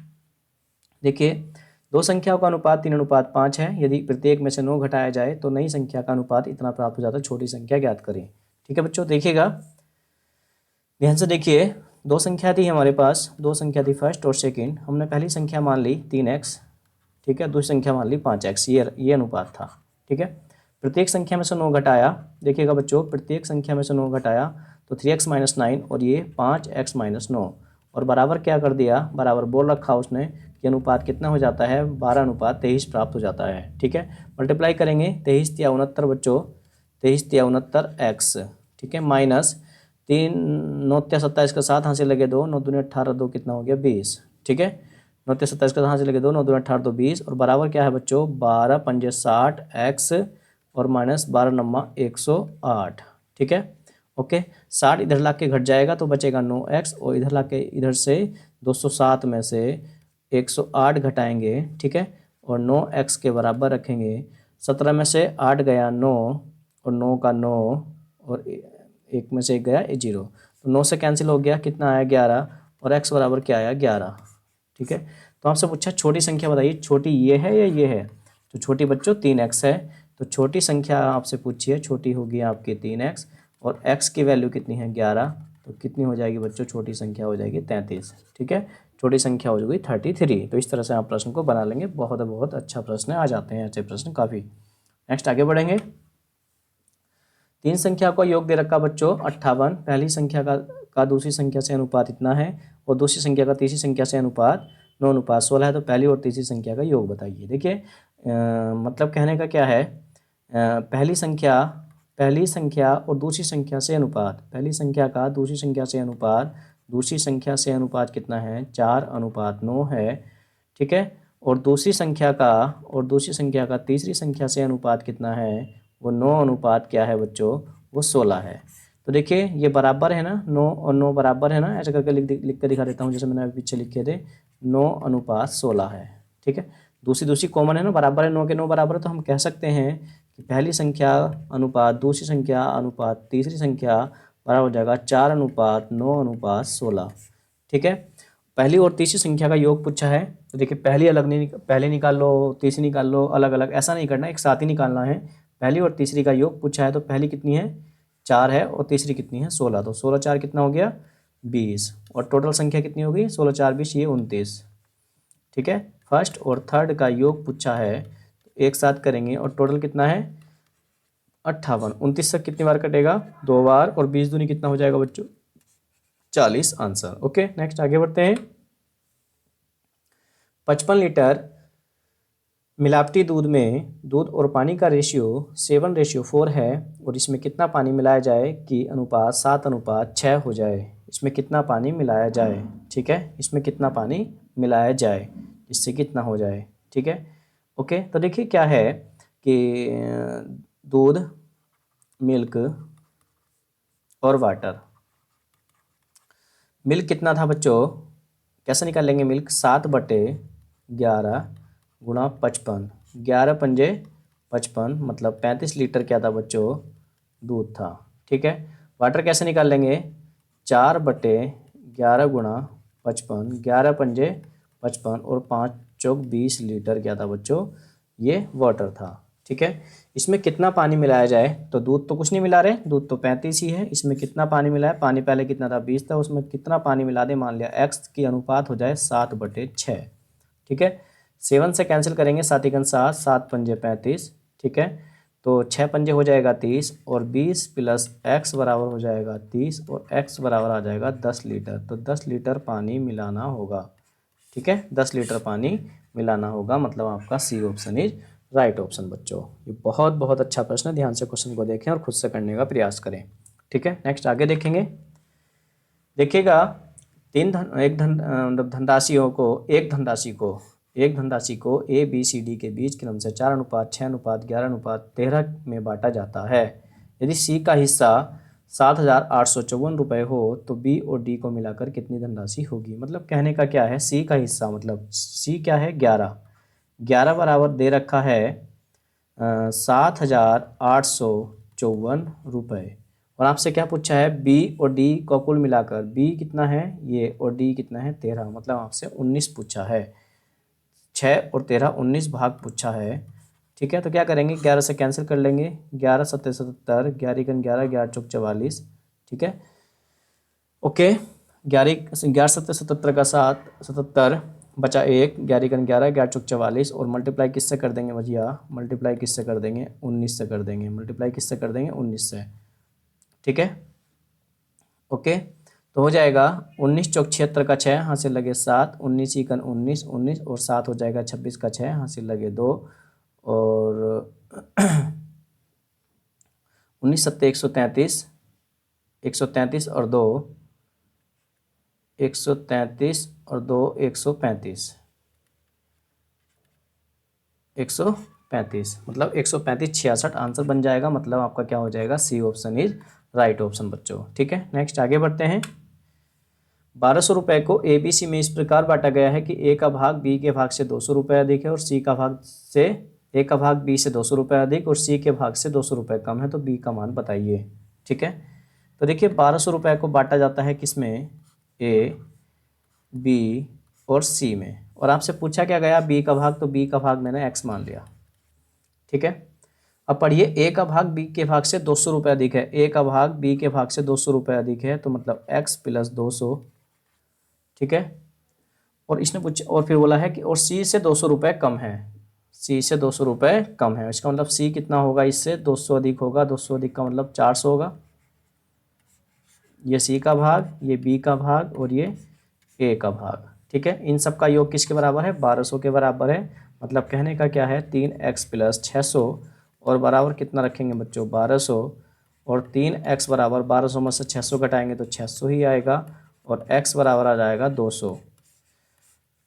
देखिए दो संख्याओं का अनुपात 3:5 है, यदि प्रत्येक में से 9 घटाया जाए तो नई संख्या का अनुपात इतना प्राप्त हो जाता है, छोटी संख्या ज्ञात करें। ठीक है बच्चों, देखिएगा ध्यान से देखिए, दो संख्या थी हमारे पास, दो संख्या थी फर्स्ट और सेकंड, हमने पहली संख्या मान ली 3x, ठीक है, दूसरी संख्या मान ली 5x, ये अनुपात था। ठीक है, प्रत्येक संख्या में से 9 घटाया, देखिएगा बच्चों प्रत्येक संख्या में से 9 घटाया तो 3x - 9 और ये 5x - 9, और बराबर क्या कर दिया, बराबर बोल रखा उसने कि अनुपात कितना हो जाता है, 12:23 प्राप्त हो जाता है। ठीक है, मल्टीप्लाई करेंगे 23 × 69 बच्चों, 23 × 69 x, ठीक है, माइनस 3 9 × 27 का 7 हाथ से लगे 2, 9 दूनी 18, 2 कितना हो गया 20। ठीक है, 9 × 27 का हाथ से लगे 2, 9 दूनी 18, 2 20, और बराबर क्या है बच्चों 12 × 5 = 60 x और माइनस 12 9 108। ठीक है, ओके, 60 इधर ला के घट जाएगा तो बचेगा 9x, और इधर ला के इधर से 207 में से 108 घटाएंगे। ठीक है, और 9x के बराबर रखेंगे, 17 में से 8 गया 9 और 9 का 9 और एक में से एक गया 0, तो 9 से कैंसिल हो गया, कितना आया 11, और x बराबर क्या आया 11। ठीक है, तो आपसे पूछा छोटी संख्या बताइए, छोटी ये है या ये है, तो छोटी बच्चों 3x है, तो छोटी संख्या आपसे पूछिए, छोटी होगी आपकी 3x और x की वैल्यू कितनी है 11, तो कितनी हो जाएगी बच्चों, छोटी संख्या हो जाएगी 33। ठीक है, छोटी संख्या हो जाएगी 33। तो इस तरह से आप प्रश्न को बना लेंगे, बहुत बहुत अच्छा प्रश्न है, आ जाते हैं ऐसे प्रश्न काफ़ी। नेक्स्ट आगे बढ़ेंगे। तीन संख्या का योग दे रखा बच्चों 58, पहली संख्या का दूसरी संख्या से अनुपात इतना है और दूसरी संख्या का तीसरी संख्या से अनुपात 9:16 है, तो पहली और तीसरी संख्या का योग बताइए। देखिए मतलब कहने का क्या है, पहली संख्या और दूसरी संख्या से अनुपात, पहली संख्या का दूसरी संख्या से अनुपात, दूसरी संख्या से अनुपात कितना है 4:9 है। ठीक है, और दूसरी संख्या का तीसरी संख्या से अनुपात कितना है, वो 9 क्या है बच्चों, वो 16 है। तो देखिए ये बराबर है ना, 9 और 9 बराबर है ना, ऐसा करके लिख कर दिखा देता हूँ, जैसे मैंने अभी पीछे लिखे थे 9:16 है। ठीक है, दूसरी कॉमन है ना, बराबर है, 9 के 9 बराबर है, तो हम कह सकते हैं कि पहली संख्या अनुपात दूसरी संख्या अनुपात तीसरी संख्या बराबर हो जाएगा 4:9:16। ठीक है, पहली और तीसरी संख्या का योग पूछा है, तो देखिए पहली अलग नहीं, पहले निकाल लो तीसरी निकाल लो, अलग अलग ऐसा नहीं करना, एक साथ ही निकालना है। पहली और तीसरी का योग पूछा है, तो पहली कितनी है 4 है और तीसरी कितनी है 16, तो 16 4 कितना हो गया 20, और टोटल संख्या कितनी होगी 16 4 20, ये 29। ठीक है, फर्स्ट और थर्ड का योग पूछा है, तो एक साथ करेंगे और टोटल कितना है 58, 29 से कितनी बार कटेगा 2 बार, और 20 दूनी कितना हो जाएगा बच्चों 40 आंसर। ओके, नेक्स्ट आगे बढ़ते हैं। 55 लीटर मिलावटी दूध में दूध और पानी का रेशियो 7:4 है, और इसमें कितना पानी मिलाया जाए कि अनुपात 7:6 हो जाए, इसमें कितना पानी मिलाया जाए। ठीक है, इसमें कितना पानी मिलाया जाए इससे कितना हो जाए। ठीक है, ओके, तो देखिए क्या है कि दूध, मिल्क और वाटर, मिल्क कितना था बच्चों, कैसे निकालेंगे मिल्क, 7/11 गुणा 55, 11 पंजे 55 मतलब 35 लीटर क्या था बच्चों, दूध था। ठीक है, वाटर कैसे निकाल लेंगे, 4/11 गुणा 55, 11 पंजे 55 और 5 चौक 20 लीटर क्या था बच्चों, ये वाटर था। ठीक है, इसमें कितना पानी मिलाया जाए, तो दूध तो कुछ नहीं मिला रहे, दूध तो 35 ही है, इसमें कितना पानी मिला है, पानी पहले कितना था 20 था, उसमें कितना पानी मिला दे, मान लिया x की अनुपात हो जाए 7/6। ठीक है, 7 से कैंसिल करेंगे 7 एकन 7, 7 पंजे 35, ठीक है। तो 6 पंजे हो जाएगा 30 और 20 प्लस x बराबर हो जाएगा 30 और x बराबर आ जाएगा 10 लीटर। तो 10 लीटर पानी मिलाना होगा, ठीक है। 10 लीटर पानी मिलाना होगा, मतलब आपका C option is right option बच्चों। ये बहुत बहुत अच्छा प्रश्न है, ध्यान से क्वेश्चन को देखें और खुद से करने का प्रयास करें, ठीक है। नेक्स्ट आगे देखेंगे। देखिएगा, मतलब एक धनराशि को ए बी सी डी के बीच क्रम से 4:6:11:13 में बांटा जाता है। यदि सी का हिस्सा 7,854 रुपये हो तो बी और डी को मिलाकर कितनी धनराशि होगी। मतलब कहने का क्या है, सी का हिस्सा, मतलब सी क्या है 11 बराबर दे रखा है 7,854 और आपसे क्या पूछा है, बी और डी को कुल मिलाकर, बी कितना है ये और डी कितना है 13, मतलब आपसे 19 पूछा है। 6 और 13 19 भाग पूछा है, ठीक है। तो क्या करेंगे, 11 से कैंसिल कर लेंगे, 11 सत्ते 77, 11 एकन 11, 11 चौक 44, ठीक है। ओके, 11 सत्ते 77 का 7 77 बचा 1, 11 एकन 11, 11 चौक 44 और मल्टीप्लाई किससे कर देंगे भैया, मल्टीप्लाई किससे कर देंगे 19 से कर देंगे, मल्टीप्लाई किससे कर देंगे 19 से, ठीक है। ओके, तो हो जाएगा 19 चौक 76 का 6, हासिल लगे 7, 19 एकन 19, 19 और 7 हो जाएगा 26 का 6, हासिल लगे 2 और 19 सत्ते 133, 133 और 2 133 और 2 135, 135 मतलब 135 66 आंसर बन जाएगा। मतलब आपका क्या हो जाएगा, C option is right option बच्चों, ठीक है। नेक्स्ट आगे बढ़ते हैं। 1200 रुपये को ए बी सी में इस प्रकार बांटा गया है कि ए का भाग बी के भाग से 200 रुपये अधिक है और सी का भाग से ए का भाग बी से 200 रुपये अधिक और सी के भाग से 200 रुपये कम है, तो बी का मान बताइए, ठीक है। तो देखिए 1200 रुपये को बांटा जाता है किसमें, ए बी और सी में, और आपसे पूछा क्या गया बी का भाग, तो बी का भाग मैंने एक्स मान लिया, ठीक है। अब पढ़िए, ए का भाग बी के भाग से 200 रुपये अधिक है, ए का भाग बी के भाग से 200 रुपये अधिक है, तो मतलब x प्लस 200, ठीक है। और इसने पूछा और फिर बोला है कि और सी से 200 रुपये कम है, सी से 200 रुपये कम है, इसका मतलब सी कितना होगा, इससे 200 अधिक होगा, 200 अधिक का मतलब 400 होगा। ये सी का भाग, ये बी का भाग और ये ए का भाग, ठीक है। इन सब का योग किसके बराबर है, 1200 के बराबर है। मतलब कहने का क्या है, 3x प्लस 600 और बराबर कितना रखेंगे बच्चों 1200 और 3x बराबर 1200 में से 600 घटाएंगे तो 600 ही आएगा और x बराबर आ जाएगा 200,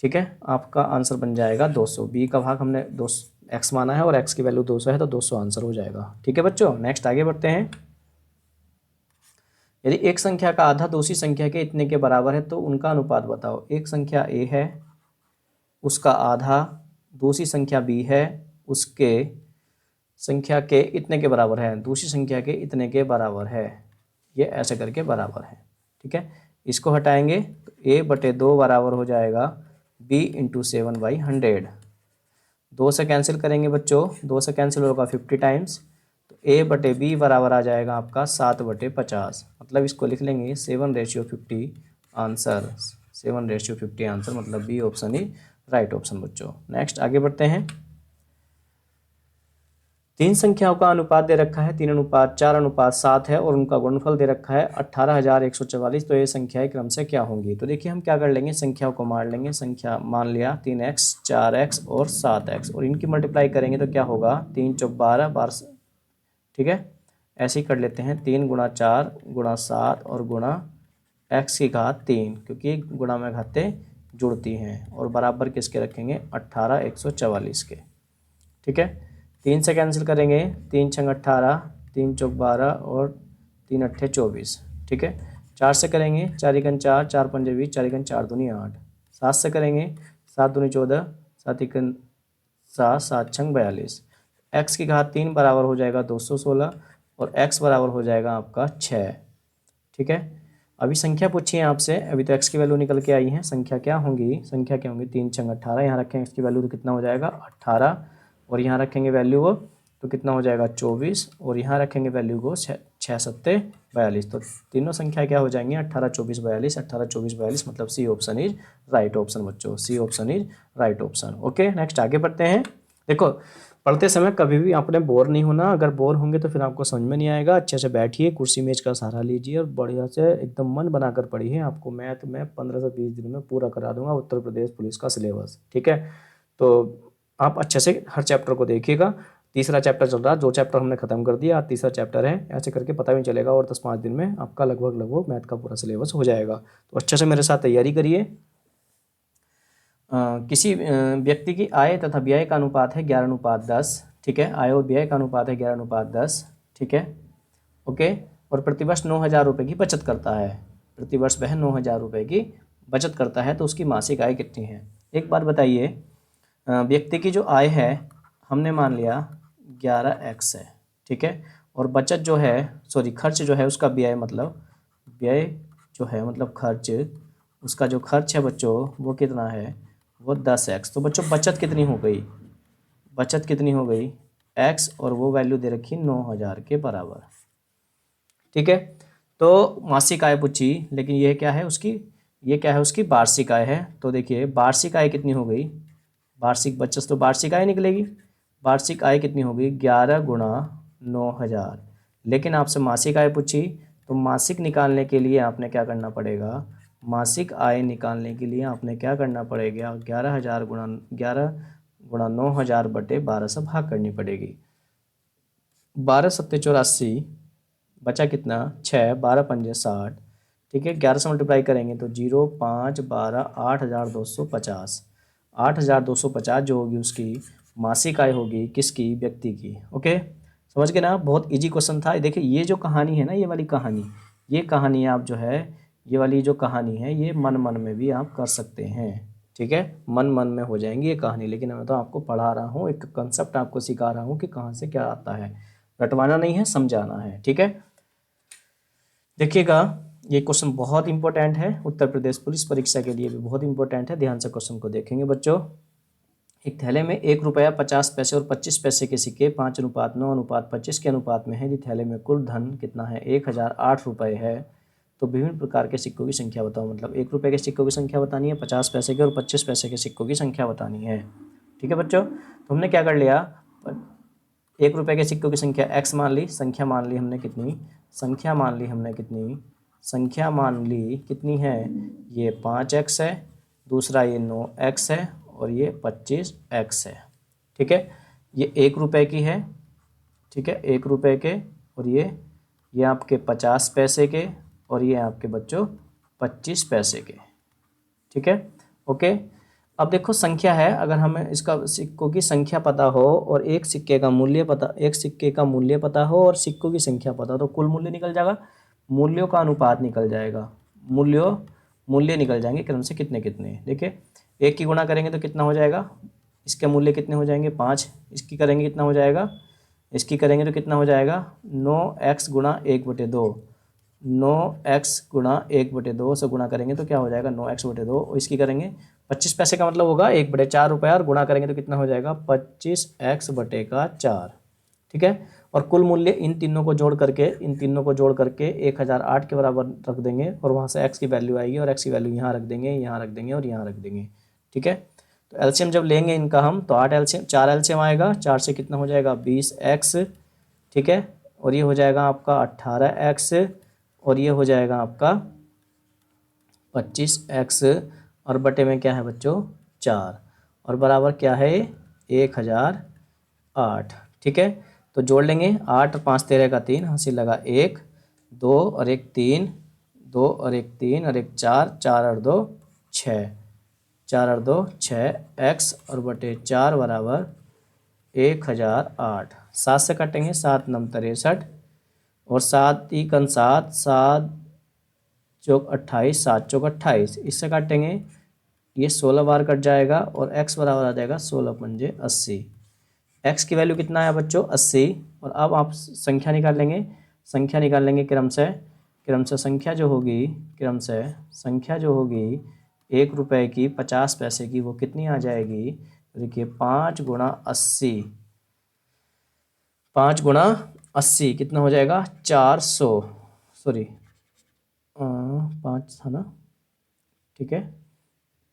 ठीक है। आपका आंसर बन जाएगा 200। बी का भाग हमने 200 x माना है और x की वैल्यू 200 है, तो 200 आंसर हो जाएगा, ठीक है बच्चों। नेक्स्ट आगे बढ़ते हैं। यदि एक संख्या का आधा दूसरी संख्या के इतने के बराबर है तो उनका अनुपात बताओ। एक संख्या a है, उसका आधा दूसरी संख्या b है, उसके संख्या के इतने के बराबर है, दूसरी संख्या के इतने के बराबर है, ये ऐसे करके बराबर है, ठीक है। इसको हटाएंगे तो a/2 बराबर हो जाएगा b इंटू 7/100। 2 से कैंसिल करेंगे बच्चों, 2 से कैंसिल होगा 50 टाइम्स, तो a/b बराबर आ जाएगा आपका 7/50। मतलब इसको लिख लेंगे 7:50 आंसर, 7:50 आंसर, मतलब बी ऑप्शन ही राइट ऑप्शन बच्चों। नेक्स्ट आगे बढ़ते हैं। 3 संख्याओं का अनुपात दे रखा है 3:4:7 है और उनका गुणनफल दे रखा है 18,144, तो ये संख्याएं क्रम से क्या होंगी। तो देखिए हम क्या कर लेंगे, संख्याओं को मार लेंगे। संख्या मान लिया 3x 4x और 7x और इनकी मल्टीप्लाई करेंगे तो क्या होगा, 3 चौक 12 12, ठीक है। ऐसे ही कर लेते हैं 3 गुणा 4 गुणा 7 और गुणा x की घात 3, क्योंकि गुणा में घातें जुड़ती हैं, और बराबर किसके रखेंगे 18,144 के, ठीक है। 3 से कैंसिल करेंगे, 3 छंग 18, 3 चौक 12 और 3 अट्ठे 24, ठीक है। 4 से करेंगे, 4 एकन 4, 4 पंजे 20, 4 एकन 4 दूनी 8। 7 से करेंगे, 7 दूनी 14, 7 एकन 7, 7 छंग 42। x की घात 3 बराबर हो जाएगा 216 और x बराबर हो जाएगा आपका 6, ठीक है। अभी संख्या पूछी है आपसे, अभी तो x की वैल्यू निकल के आई है, संख्या क्या होंगी, संख्या क्या होंगी 3 छंग 18, यहाँ रखें x की वैल्यू तो कितना हो जाएगा 18 और यहाँ रखेंगे वैल्यू को तो कितना हो जाएगा 24 और यहाँ रखेंगे वैल्यू को 6 सत्ते 42। तो तीनों संख्या क्या हो जाएंगी 18, 24, 42, 18, 24, 42, मतलब C option is right option बच्चों, C option is right option. Okay, next आगे बढ़ते हैं। देखो पढ़ते समय कभी भी आपने बोर नहीं होना, अगर बोर होंगे तो फिर आपको समझ में नहीं आएगा। अच्छे से बैठिए, कुर्सी मेज का सहारा लीजिए और बढ़िया से एकदम मन बनाकर पढ़िए। आपको मैथ में 15 से 20 दिन में पूरा करा दूंगा उत्तर प्रदेश पुलिस का सिलेबस, ठीक है। तो आप अच्छे से हर चैप्टर को देखिएगा। तीसरा चैप्टर चल रहा है, 2 चैप्टर हमने खत्म कर दिया, तीसरा चैप्टर है। ऐसे करके पता भी नहीं चलेगा और 10-5 दिन में आपका लगभग मैथ का पूरा सिलेबस हो जाएगा। तो अच्छे से मेरे साथ तैयारी करिए। किसी व्यक्ति की आय तथा व्यय का अनुपात है 11:10, ठीक है। आय और व्यय का अनुपात है 11:10, ठीक है। ओके, और प्रतिवर्ष 9,000 रुपये की बचत करता है। प्रतिवर्ष वह 9,000 रुपये की बचत करता है, तो उसकी मासिक आय कितनी है? एक बात बताइए, व्यक्ति की जो आय है हमने मान लिया 11x है, ठीक है। और बचत जो है, सॉरी खर्च जो है उसका व्यय, मतलब व्यय जो है मतलब खर्च, उसका जो खर्च है बच्चों वो कितना है, वो 10x। तो बच्चों बचत कितनी हो गई, बचत कितनी हो गई x, और वो वैल्यू दे रखी 9,000 के बराबर, ठीक है। तो मासिक आय पूछी, लेकिन ये क्या है उसकी, ये क्या है उसकी वार्षिक आय है। तो देखिए वार्षिक आय कितनी हो गई, वार्षिक बचत तो वार्षिक आय निकलेगी। वार्षिक आय कितनी होगी 11 गुणा 9,000। लेकिन आपसे मासिक आय पूछी, तो मासिक निकालने के लिए आपने क्या करना पड़ेगा, मासिक आय निकालने के लिए आपने क्या करना पड़ेगा, 11,000 गुणा 9,000 बटे 12 से भाग करनी पड़ेगी। 12 सत्ते 84, बचा कितना 6, 12 पंजे 60, ठीक है। 11 से मल्टीप्लाई करेंगे तो 0, 5, 12, 8,250। 8,250 जो होगी उसकी मासिक आय होगी, किसकी, व्यक्ति की। ओके, समझ गए ना, बहुत इजी क्वेश्चन था। देखिए ये जो कहानी है ना, ये वाली कहानी, ये कहानी आप जो है, ये वाली जो कहानी है ये मन मन में भी आप कर सकते हैं, ठीक है। मन मन में हो जाएंगी ये कहानी, लेकिन मैं तो आपको पढ़ा रहा हूँ, एक कंसेप्ट आपको सिखा रहा हूँ कि कहाँ से क्या आता है। रटवाना नहीं है, समझाना है, ठीक है। देखिएगा ये क्वेश्चन बहुत इंपॉर्टेंट है, उत्तर प्रदेश पुलिस परीक्षा के लिए भी बहुत इंपॉर्टेंट है। ध्यान से क्वेश्चन को देखेंगे बच्चों। एक थैले में 1 रुपया 50 पैसे और 25 पैसे के सिक्के 5:9:25 के अनुपात में है। यदि थैले में कुल धन कितना है, 1,008 रुपये है, तो विभिन्न प्रकार के सिक्कों की संख्या बताओ। मतलब 1 रुपये के सिक्कों की संख्या बतानी है, 50 पैसे के और 25 पैसे के सिक्कों की संख्या बतानी है, ठीक है बच्चों। तो हमने क्या कर लिया, 1 रुपये के सिक्कों की संख्या x मान ली, संख्या मान ली हमने कितनी, संख्या मान ली हमने कितनी, संख्या मान ली कितनी है, ये 5x है, दूसरा ये 9x है, और ये 25x है, ठीक है। ये 1 रुपये की है, ठीक है, 1 रुपये के, और ये आपके 50 पैसे के, और ये आपके बच्चों 25 पैसे के, ठीक है। ओके, अब देखो संख्या है, अगर हमें इसका सिक्कों की संख्या पता हो और एक सिक्के का मूल्य पता, एक सिक्के का मूल्य पता हो और सिक्कों की संख्या पता हो, तो कुल मूल्य निकल जाएगा, मूल्यों का अनुपात निकल जाएगा, मूल्य निकल जाएंगे क्रम से कितने कितने। देखिए 1 की गुणा करेंगे तो कितना हो जाएगा, इसके मूल्य कितने हो जाएंगे 5, इसकी करेंगे कितना हो जाएगा, इसकी करेंगे तो कितना हो जाएगा 9x गुणा 1/2, 9x गुणा 1/2 से गुणा करेंगे तो क्या हो जाएगा 9x/2, और इसकी करेंगे 25 पैसे का मतलब होगा 1/4 रुपया, और गुणा करेंगे तो कितना हो जाएगा 25x/4, ठीक है। और कुल मूल्य इन तीनों को जोड़ करके 1,008 के बराबर रख देंगे, और वहाँ से x की वैल्यू आएगी, और x की वैल्यू यहाँ रख देंगे, यहाँ रख देंगे और यहाँ रख देंगे, ठीक है। तो एलसीएम जब लेंगे इनका हम, तो 4 एलसीएम आएगा, 4 से कितना हो जाएगा 20x, ठीक है। और ये हो जाएगा आपका 18x, और ये हो जाएगा आपका 25x, और बटे में क्या है बच्चों 4, और बराबर क्या है 1,008, ठीक है। तो जोड़ लेंगे 8 और 5 13 का 3, हासिल लगा 1, 2 और 1 3, 2 और 1 3 और 1 4, 4 और 2 6, 4 और 2 6x, और बटे 4 बराबर 1,008। 7 से काटेंगे, 7 9 63, और 7 3 7, 7 चौक 28, 7 चौक 28, इससे काटेंगे, ये 16 बार कट जाएगा, और x बराबर आ जाएगा 16 पंजे 80। x की वैल्यू कितना है बच्चों 80। और अब आप संख्या निकाल लेंगे, संख्या निकाल लेंगे क्रम से संख्या जो होगी, क्रम से संख्या जो होगी 1 रुपये की 50 पैसे की, वो कितनी आ जाएगी, देखिए 5 गुणा 80, 5 गुणा 80 कितना हो जाएगा 400, सॉरी 5 था ना, ठीक है,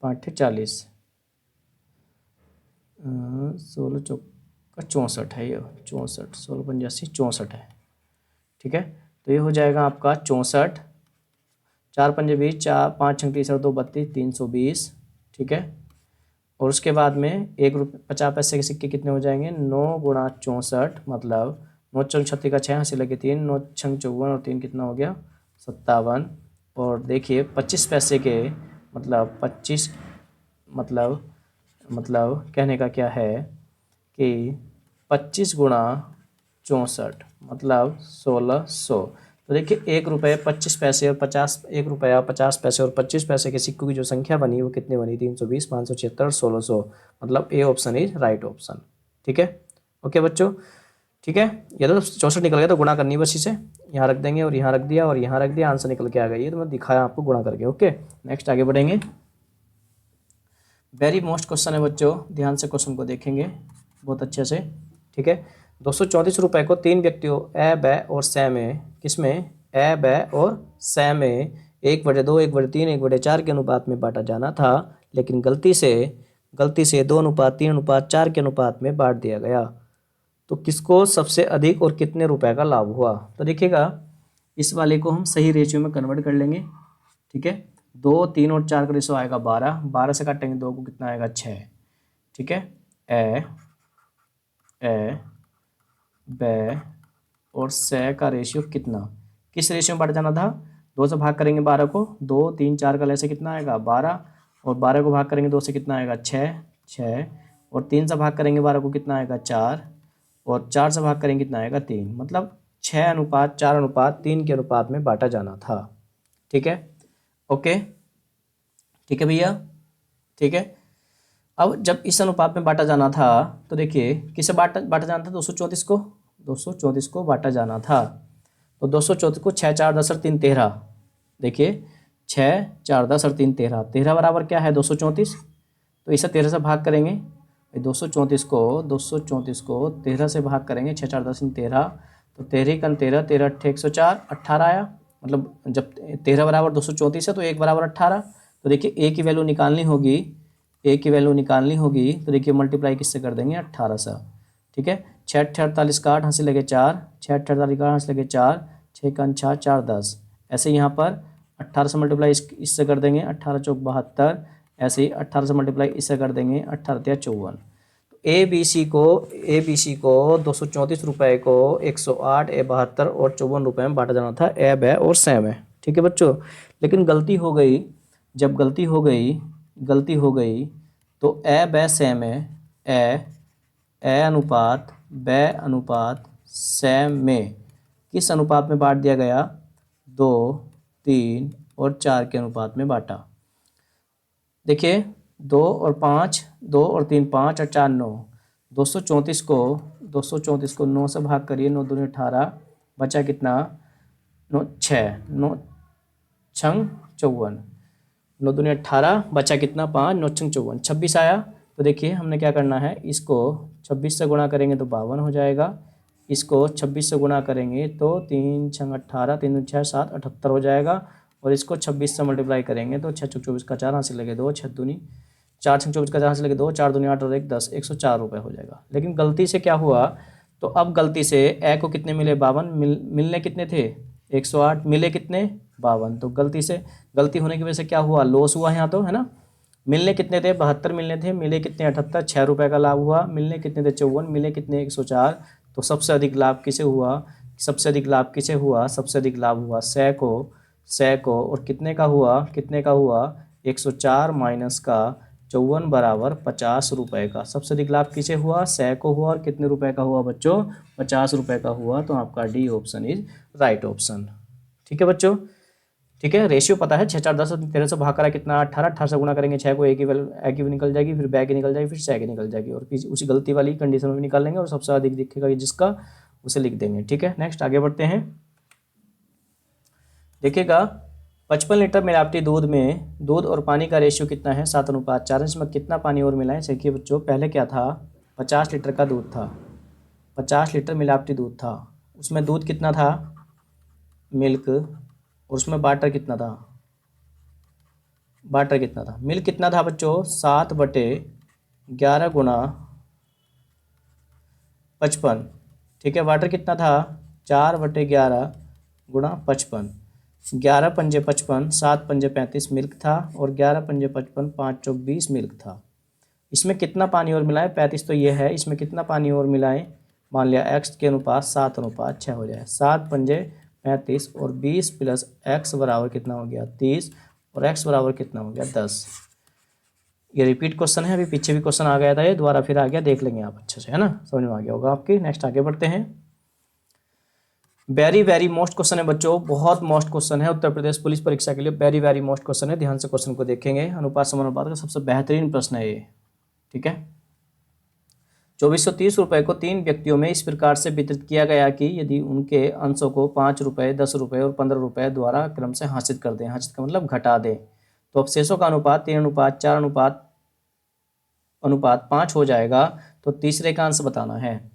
5 थे 40, 16 चौका 64 है, ये 64, 16 × 85 64 है, ठीक है। तो ये हो जाएगा आपका 64, 4 पंजे 20, 4 5 छंग 30 2 32 320, ठीक है। और उसके बाद में 1 रुपये 50 पैसे के सिक्के कितने हो जाएंगे, 9 × 64, मतलब 9 चौक 36 का 6 हंसी लगे 3, 9 छंग 54 और 3 कितना हो गया 57। और देखिए 25 पैसे के मतलब 25 मतलब कहने का क्या है कि 25 × 64 मतलब 1600। तो देखिए 1 रुपये 25 पैसे और 1 रुपया 50 पैसे और 25 पैसे के सिक्कों की जो संख्या बनी वो कितनी बनी, 320, 576 और 1600, मतलब A option is right option, ठीक है। ओके बच्चों, ठीक है। ये तो 64 निकल गया तो गुणा करनी बस इसे, यहाँ रख देंगे और यहाँ रख दिया और यहाँ रख दिया, आंसर निकल के आ गया। ये तो मैं दिखाया आपको गुणा करके। ओके नेक्स्ट आगे बढ़ेंगे। वेरी मोस्ट क्वेश्चन है बच्चों, ध्यान से क्वेश्चन को देखेंगे बहुत अच्छे से, ठीक है। 234 रुपये को 3 व्यक्तियों ए बै और सै में, किसमें, ए बै और सै में 1/2, 1/3, 1/4 के अनुपात में बांटा जाना था, लेकिन गलती से 2:3:4 के अनुपात में बांट दिया गया। तो किसको सबसे अधिक और कितने रुपए का लाभ हुआ। तो देखिएगा इस वाले को हम सही रेशियो में कन्वर्ट कर लेंगे, ठीक है। 2, 3 और 4 का रेशियो आएगा 12, 12 से काटेंगे 2 को कितना आएगा 6, ठीक है। ए बै और सै का रेशियो कितना, किस रेशियो में बांटा जाना था, 2 से भाग करेंगे 12 को, 2, 3, 4 का लैसे कितना आएगा 12, और 12 को भाग करेंगे 2 से कितना आएगा 6, और 3 से भाग करेंगे 12 को कितना आएगा 4, और 4 से भाग करेंगे कितना आएगा 3, मतलब 6:4:3 के अनुपात में बांटा जाना था, ठीक है। ओके ठीक है भैया, ठीक है। अब जब इस अनुपात में बांटा जाना था तो देखिए किसे बांटा जाना था, 234 को बांटा जाना था। तो 234 को 6, 4, 10 और 3 13, देखिए 6, 4, 10 और 3 13, 13 बराबर क्या है 234, तो इसे 13 से भाग करेंगे, 234 को 13 से भाग करेंगे, 6, 4, 10 13, तो 13 × 13, 13 × 8 104, 18 आया, मतलब जब 13 बराबर 234 है तो 1 बराबर 18। तो देखिए ए की वैल्यू निकालनी होगी, तो देखिए मल्टीप्लाई किससे कर देंगे 18 से, ठीक है। 6 × 8 48 का 8 हंसी लगे 4, 6 × 8 48 का 8 हंसी लगे 4, 6 × 6 4 10, ऐसे यहाँ पर 18 से मल्टीप्लाई इससे कर देंगे, 18 × 4 72, ऐसे ही 18 से मल्टीप्लाई इससे कर देंगे, 18 × 3 54। ए बी सी को 234 रुपये को 108, 72 और 54 रुपये में बांटा जाना था ए बै और सै में, ठीक है बच्चों। लेकिन गलती हो गई, जब गलती हो गई तो ए बै सै में ए अनुपात बै अनुपात सै में किस अनुपात में बांट दिया गया, 2, 3 और 4 के अनुपात में बांटा। देखिए 2 और 5, 2 और 3 5 और 4 9, 234 को 9 से भाग करिए, 9 दूनी 18, बचा कितना 9 6, 9 छंग 54, 9 दूनी 18, बचा कितना 5, 9 छंग 54, 26 आया। तो देखिए हमने क्या करना है, इसको 26 से गुणा करेंगे तो 52 हो जाएगा, इसको 26 से गुणा करेंगे तो 3 छंग 18, 3 दूनी 6 7 78 हो जाएगा, और इसको 26 से मल्टीप्लाई करेंगे तो 6 छक 24 का 4 हाथ से लगे 2, 6 दूनी 4 छक 24 का 4 हाथ से लगे 2, 4 दूनी 8 और 1 10, 104 रुपये हो जाएगा। लेकिन गलती से क्या हुआ, तो अब गलती से ए को कितने मिले 52, मिलने कितने थे 108, मिले कितने 52, तो गलती होने की वजह से क्या हुआ, लॉस हुआ यहाँ तो, है ना। मिलने कितने थे 72 मिलने थे, मिले कितने 78, 6 रुपये का लाभ हुआ, मिलने कितने थे 54, मिले कितने 104। तो सबसे अधिक लाभ किसे हुआ, सबसे अधिक लाभ हुआ सै को, और कितने का हुआ 104 माइनस का 54 बराबर 50 रुपये का। सबसे अधिक लाभ किसे हुआ, सै को हुआ, और कितने रुपए का हुआ बच्चों 50 रुपये का हुआ। तो आपका D option is right option, ठीक है बच्चों, ठीक है। रेशियो पता है 6, 4, 10 और 13 से भाग करा कितना 18, 18 से गुणा करेंगे 6 को ए की निकल जाएगी, फिर बै की निकल जाएगी, फिर सै की निकल जाएगी, और उसी गलती वाली कंडीशन में भी निकाल लेंगे, और सबसे अधिक दिखेगा जिसका उसे लिख देंगे, ठीक है। नेक्स्ट आगे बढ़ते हैं। देखिएगा 55 लीटर मिलावटी दूध में दूध और पानी का रेशियो कितना है 7:4, इसमें कितना पानी और मिलाएं। देखिए बच्चों पहले क्या था, 50 लीटर का दूध था, 50 लीटर मिलावटी दूध था, उसमें दूध कितना था मिल्क, और उसमें बाटर कितना था, बाटर कितना था, मिल्क कितना था बच्चों 7/11 गुणा 55, ठीक है। वाटर कितना था 4/11 गुणा 55, 11×5 = 55, 7×5 = 35 मिल्क था, और 11×5 = 5 × 20 मिल्क था। इसमें कितना पानी और मिलाएं, 35 तो ये है, इसमें कितना पानी और मिलाएं, मान लिया x के अनुपात 7:6 हो जाए, 7×5 = 35 और 20 + x बराबर कितना हो गया 30, और x बराबर कितना हो गया 10। ये रिपीट क्वेश्चन है, अभी पीछे भी क्वेश्चन आ गया था, ये दोबारा फिर आ गया, देख लेंगे आप अच्छे से, है ना, समझ में आ गया होगा आपके। नेक्स्ट आगे बढ़ते हैं। वेरी वेरी मोस्ट क्वेश्चन है बच्चों, बहुत मोस्ट क्वेश्चन है, उत्तर प्रदेश पुलिस परीक्षा के लिए वेरी वेरी मोस्ट क्वेश्चन है, ध्यान से क्वेश्चन को देखेंगे। अनुपात समानुपात का सबसे बेहतरीन प्रश्न है ये, ठीक है। 2430 रुपये को 3 व्यक्तियों में इस प्रकार से वितरित किया गया कि यदि उनके अंशों को 5 रुपये, 10 रुपये और 15 रुपये द्वारा क्रम से हासिल कर दें, हासिल का मतलब घटा दें, तो अवशेषों का अनुपात 3:4:5 हो जाएगा। तो तीसरे का अंश बताना है।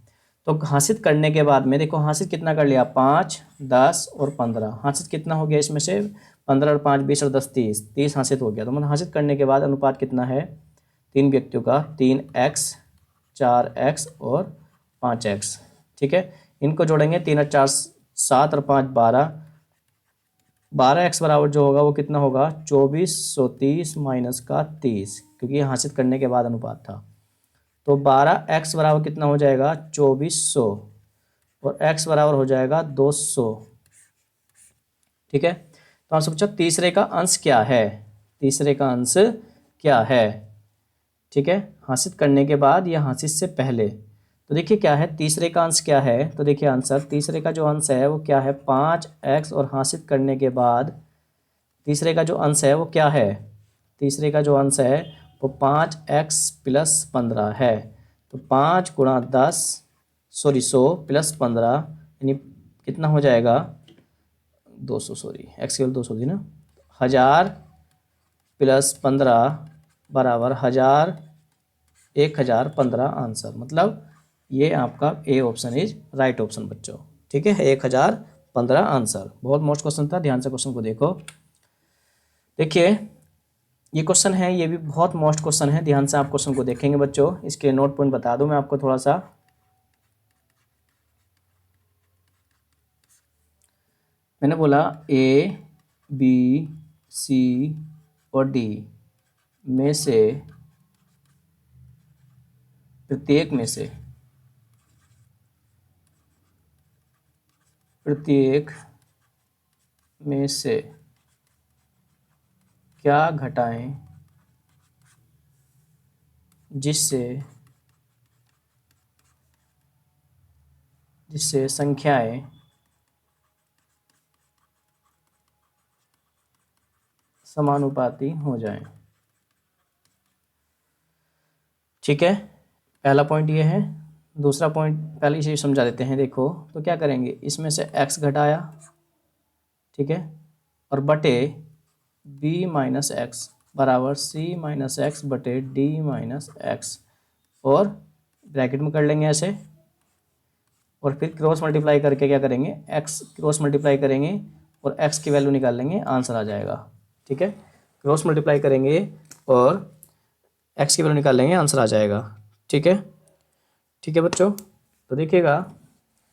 तो हासिल करने के बाद में देखो, हासिल कितना कर लिया 5, 10 और 15, हासिल कितना हो गया इसमें से 15 और 5 20 और 10 30, 30 हासिल हो गया। तो मतलब हासिल करने के बाद अनुपात कितना है 3 व्यक्तियों का 3x, 4x और 5x, ठीक है। इनको जोड़ेंगे 3 और 4 7 और 5 12, 12x बराबर जो होगा वो कितना होगा 2430 माइनस का 30, क्योंकि ये हासिल करने के बाद अनुपात था। तो 12x बराबर कितना हो जाएगा 2400, और x बराबर हो जाएगा 200, ठीक है। तो आपसे पूछा तीसरे का अंश क्या है, तीसरे का अंश क्या है, ठीक है, हासिल करने के बाद या हासिल से पहले। तो देखिए क्या है तीसरे का अंश क्या है, तो देखिए आंसर, तीसरे का जो अंश है वो क्या है 5x, और हासिल करने के बाद तीसरे का जो अंश है वो क्या है, तीसरे का जो अंश है वो 5x + 15 है। तो 5 × 10 सॉरी 100 + 15 यानी कितना हो जाएगा 200, सॉरी x केवल 200 थी ना, 1000 + 15 बराबर 1000, 1015 आंसर। मतलब ये आपका A option is right option बच्चों, ठीक है, 1015 आंसर। बहुत मोस्ट क्वेश्चन था, ध्यान से क्वेश्चन को देखो। देखिए ये क्वेश्चन है, ये भी बहुत मोस्ट क्वेश्चन है, ध्यान से आप क्वेश्चन को देखेंगे बच्चों। इसके नोट पॉइंट बता दूं मैं आपको थोड़ा सा। मैंने बोला A, B, C और D में से प्रत्येक में से क्या घटाएं जिससे संख्याएं समानुपाती हो जाएं, ठीक है। पहला पॉइंट ये है। दूसरा पॉइंट पहले इसे समझा देते हैं। देखो तो क्या करेंगे, इसमें से x घटाया, ठीक है, और बटे b - x बराबर c - x बटे d - x, और ब्रैकेट में कर लेंगे ऐसे, और फिर क्रॉस मल्टीप्लाई करके क्या करेंगे x क्रॉस मल्टीप्लाई करेंगे और x की वैल्यू निकाल लेंगे, आंसर आ जाएगा, ठीक है। क्रॉस मल्टीप्लाई करेंगे और x की वैल्यू निकाल लेंगे, आंसर आ जाएगा, ठीक है। ठीक है बच्चों, तो देखिएगा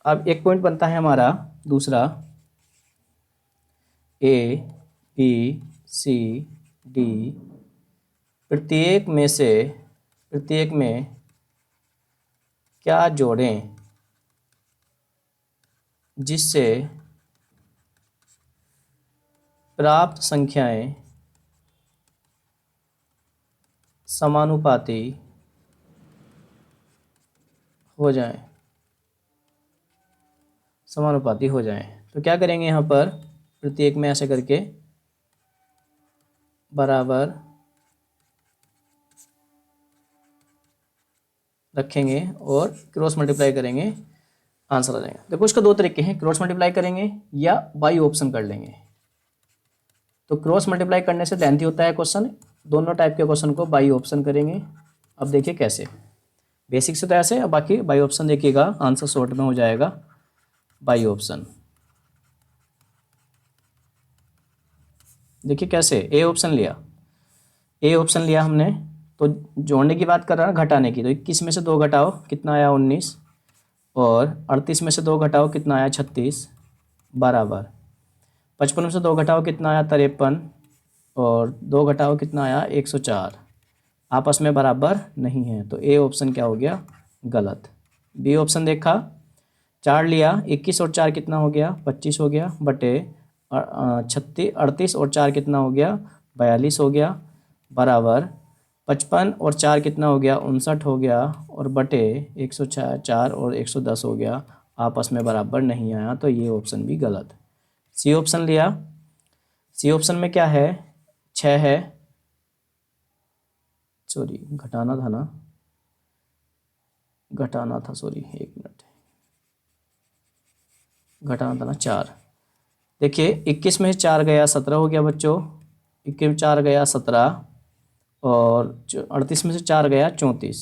अब एक पॉइंट बनता है हमारा दूसरा, A, B, C, D प्रत्येक में क्या जोड़ें जिससे प्राप्त संख्याएं समानुपाती हो जाएं। तो क्या करेंगे यहाँ पर, प्रत्येक में ऐसे करके बराबर रखेंगे और क्रॉस मल्टीप्लाई करेंगे, आंसर आ जाएगा। देखो इसका दो तरीके हैं, क्रॉस मल्टीप्लाई करेंगे या बाई ऑप्शन कर लेंगे। तो क्रॉस मल्टीप्लाई करने से लेंथी होता है क्वेश्चन, दोनों टाइप के क्वेश्चन को बाई ऑप्शन करेंगे। अब देखिए कैसे, बेसिक से तो ऐसे, अब बाकी बाई ऑप्शन देखिएगा, आंसर शॉर्ट में हो जाएगा बाई ऑप्शन। देखिए कैसे, ए ऑप्शन लिया, ए ऑप्शन लिया हमने, तो जोड़ने की बात कर रहा है ना, घटाने की, तो 21 में से 2 घटाओ कितना आया 19, और 38 में से 2 घटाओ कितना आया 36, बराबर 55 में से 2 घटाओ कितना आया 53, और 2 घटाओ कितना आया 104, आपस में बराबर नहीं है, तो ए ऑप्शन क्या हो गया, गलत। बी ऑप्शन देखा, 4 लिया, 21 और 4 कितना हो गया 25 हो गया, बटे 38 और 4 कितना हो गया 42 हो गया, बराबर 55 और 4 कितना हो गया 59 हो गया, और बटे 104 और 110 हो गया, आपस में बराबर नहीं आया, तो ये ऑप्शन भी गलत। सी ऑप्शन लिया, सी ऑप्शन में क्या है 6 है, सॉरी घटाना था ना, घटाना था, सॉरी 1 मिनट, घटाना था ना 4। देखिए 21 में 4 गया 17 हो गया बच्चों, 21 में 4 गया 17, और 38 में से 4 गया 34,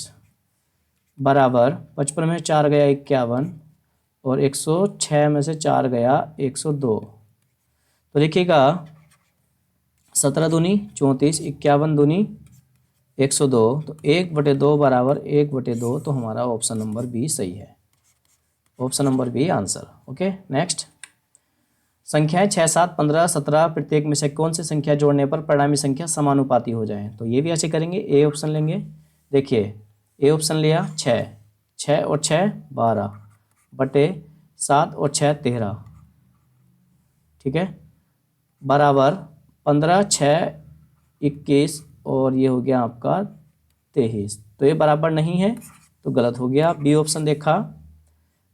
बराबर 55 में 4 गया 51, और 106 में से 4 गया 102। तो देखिएगा 17 दूनी 34, 51 दूनी 102, तो 1/2 बराबर 1/2, तो हमारा ऑप्शन नंबर बी सही है, option number B answer. Okay next, संख्याएं 6, 7, 15, 17 प्रत्येक में से कौन सी संख्या जोड़ने पर परिणामी संख्या समानुपाती हो जाए, तो ये भी ऐसे करेंगे, ए ऑप्शन लेंगे। देखिए ए ऑप्शन लिया 6, 6 और 6 12, बटे 7 और 6 13, ठीक है, बराबर 15, 6 21, और ये हो गया आपका 23, तो ये बराबर नहीं है, तो गलत हो गया। बी ऑप्शन देखा,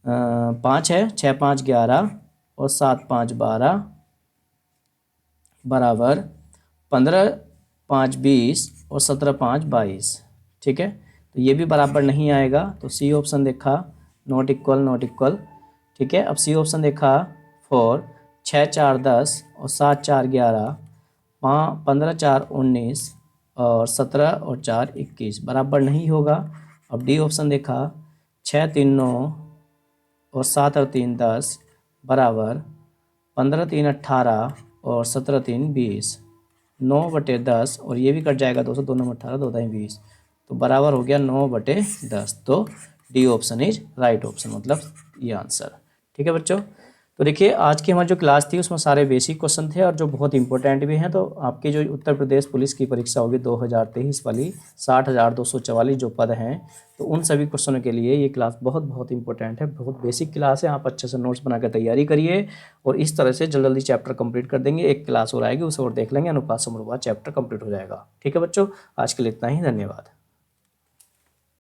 5 है, 6 5 11, और 7 5 12, बराबर 15 5 20, और 17 5 22, ठीक है, तो ये भी बराबर नहीं आएगा, तो सी ऑप्शन देखा नॉट इक्वल, नॉट इक्वल, ठीक है। अब सी ऑप्शन देखा 4, 6 4 10, और 7 4 11, 15 4 19, और 17 और 4 21, बराबर नहीं होगा। अब डी ऑप्शन देखा 6 3 9, और 7 और 3 10, बराबर 15 3 18, और 17 3 20, 9/10, और ये भी कट जाएगा 2 से, 2 9 18, 2 दाएं 20, तो बराबर हो गया 9/10, तो D option is right option, मतलब ये आंसर, ठीक है बच्चों। तो देखिए आज की हमारी जो क्लास थी उसमें सारे बेसिक क्वेश्चन थे और जो बहुत इंपॉर्टेंट भी हैं। तो आपकी जो उत्तर प्रदेश पुलिस की परीक्षा होगी 2023 वाली, 60,244 जो पद हैं, तो उन सभी क्वेश्चनों के लिए ये क्लास बहुत बहुत इंपॉर्टेंट है, बहुत बेसिक क्लास है। आप अच्छे से नोट्स बना कर तैयारी करिए और इस तरह से जल्दी जल्दी चैप्टर कंप्लीट कर देंगे। एक क्लास और आएगी, उसे और देख लेंगे, अनुपात समरूपात चैप्टर कंप्लीट हो जाएगा। ठीक है बच्चों, आज के लिए इतना ही, धन्यवाद।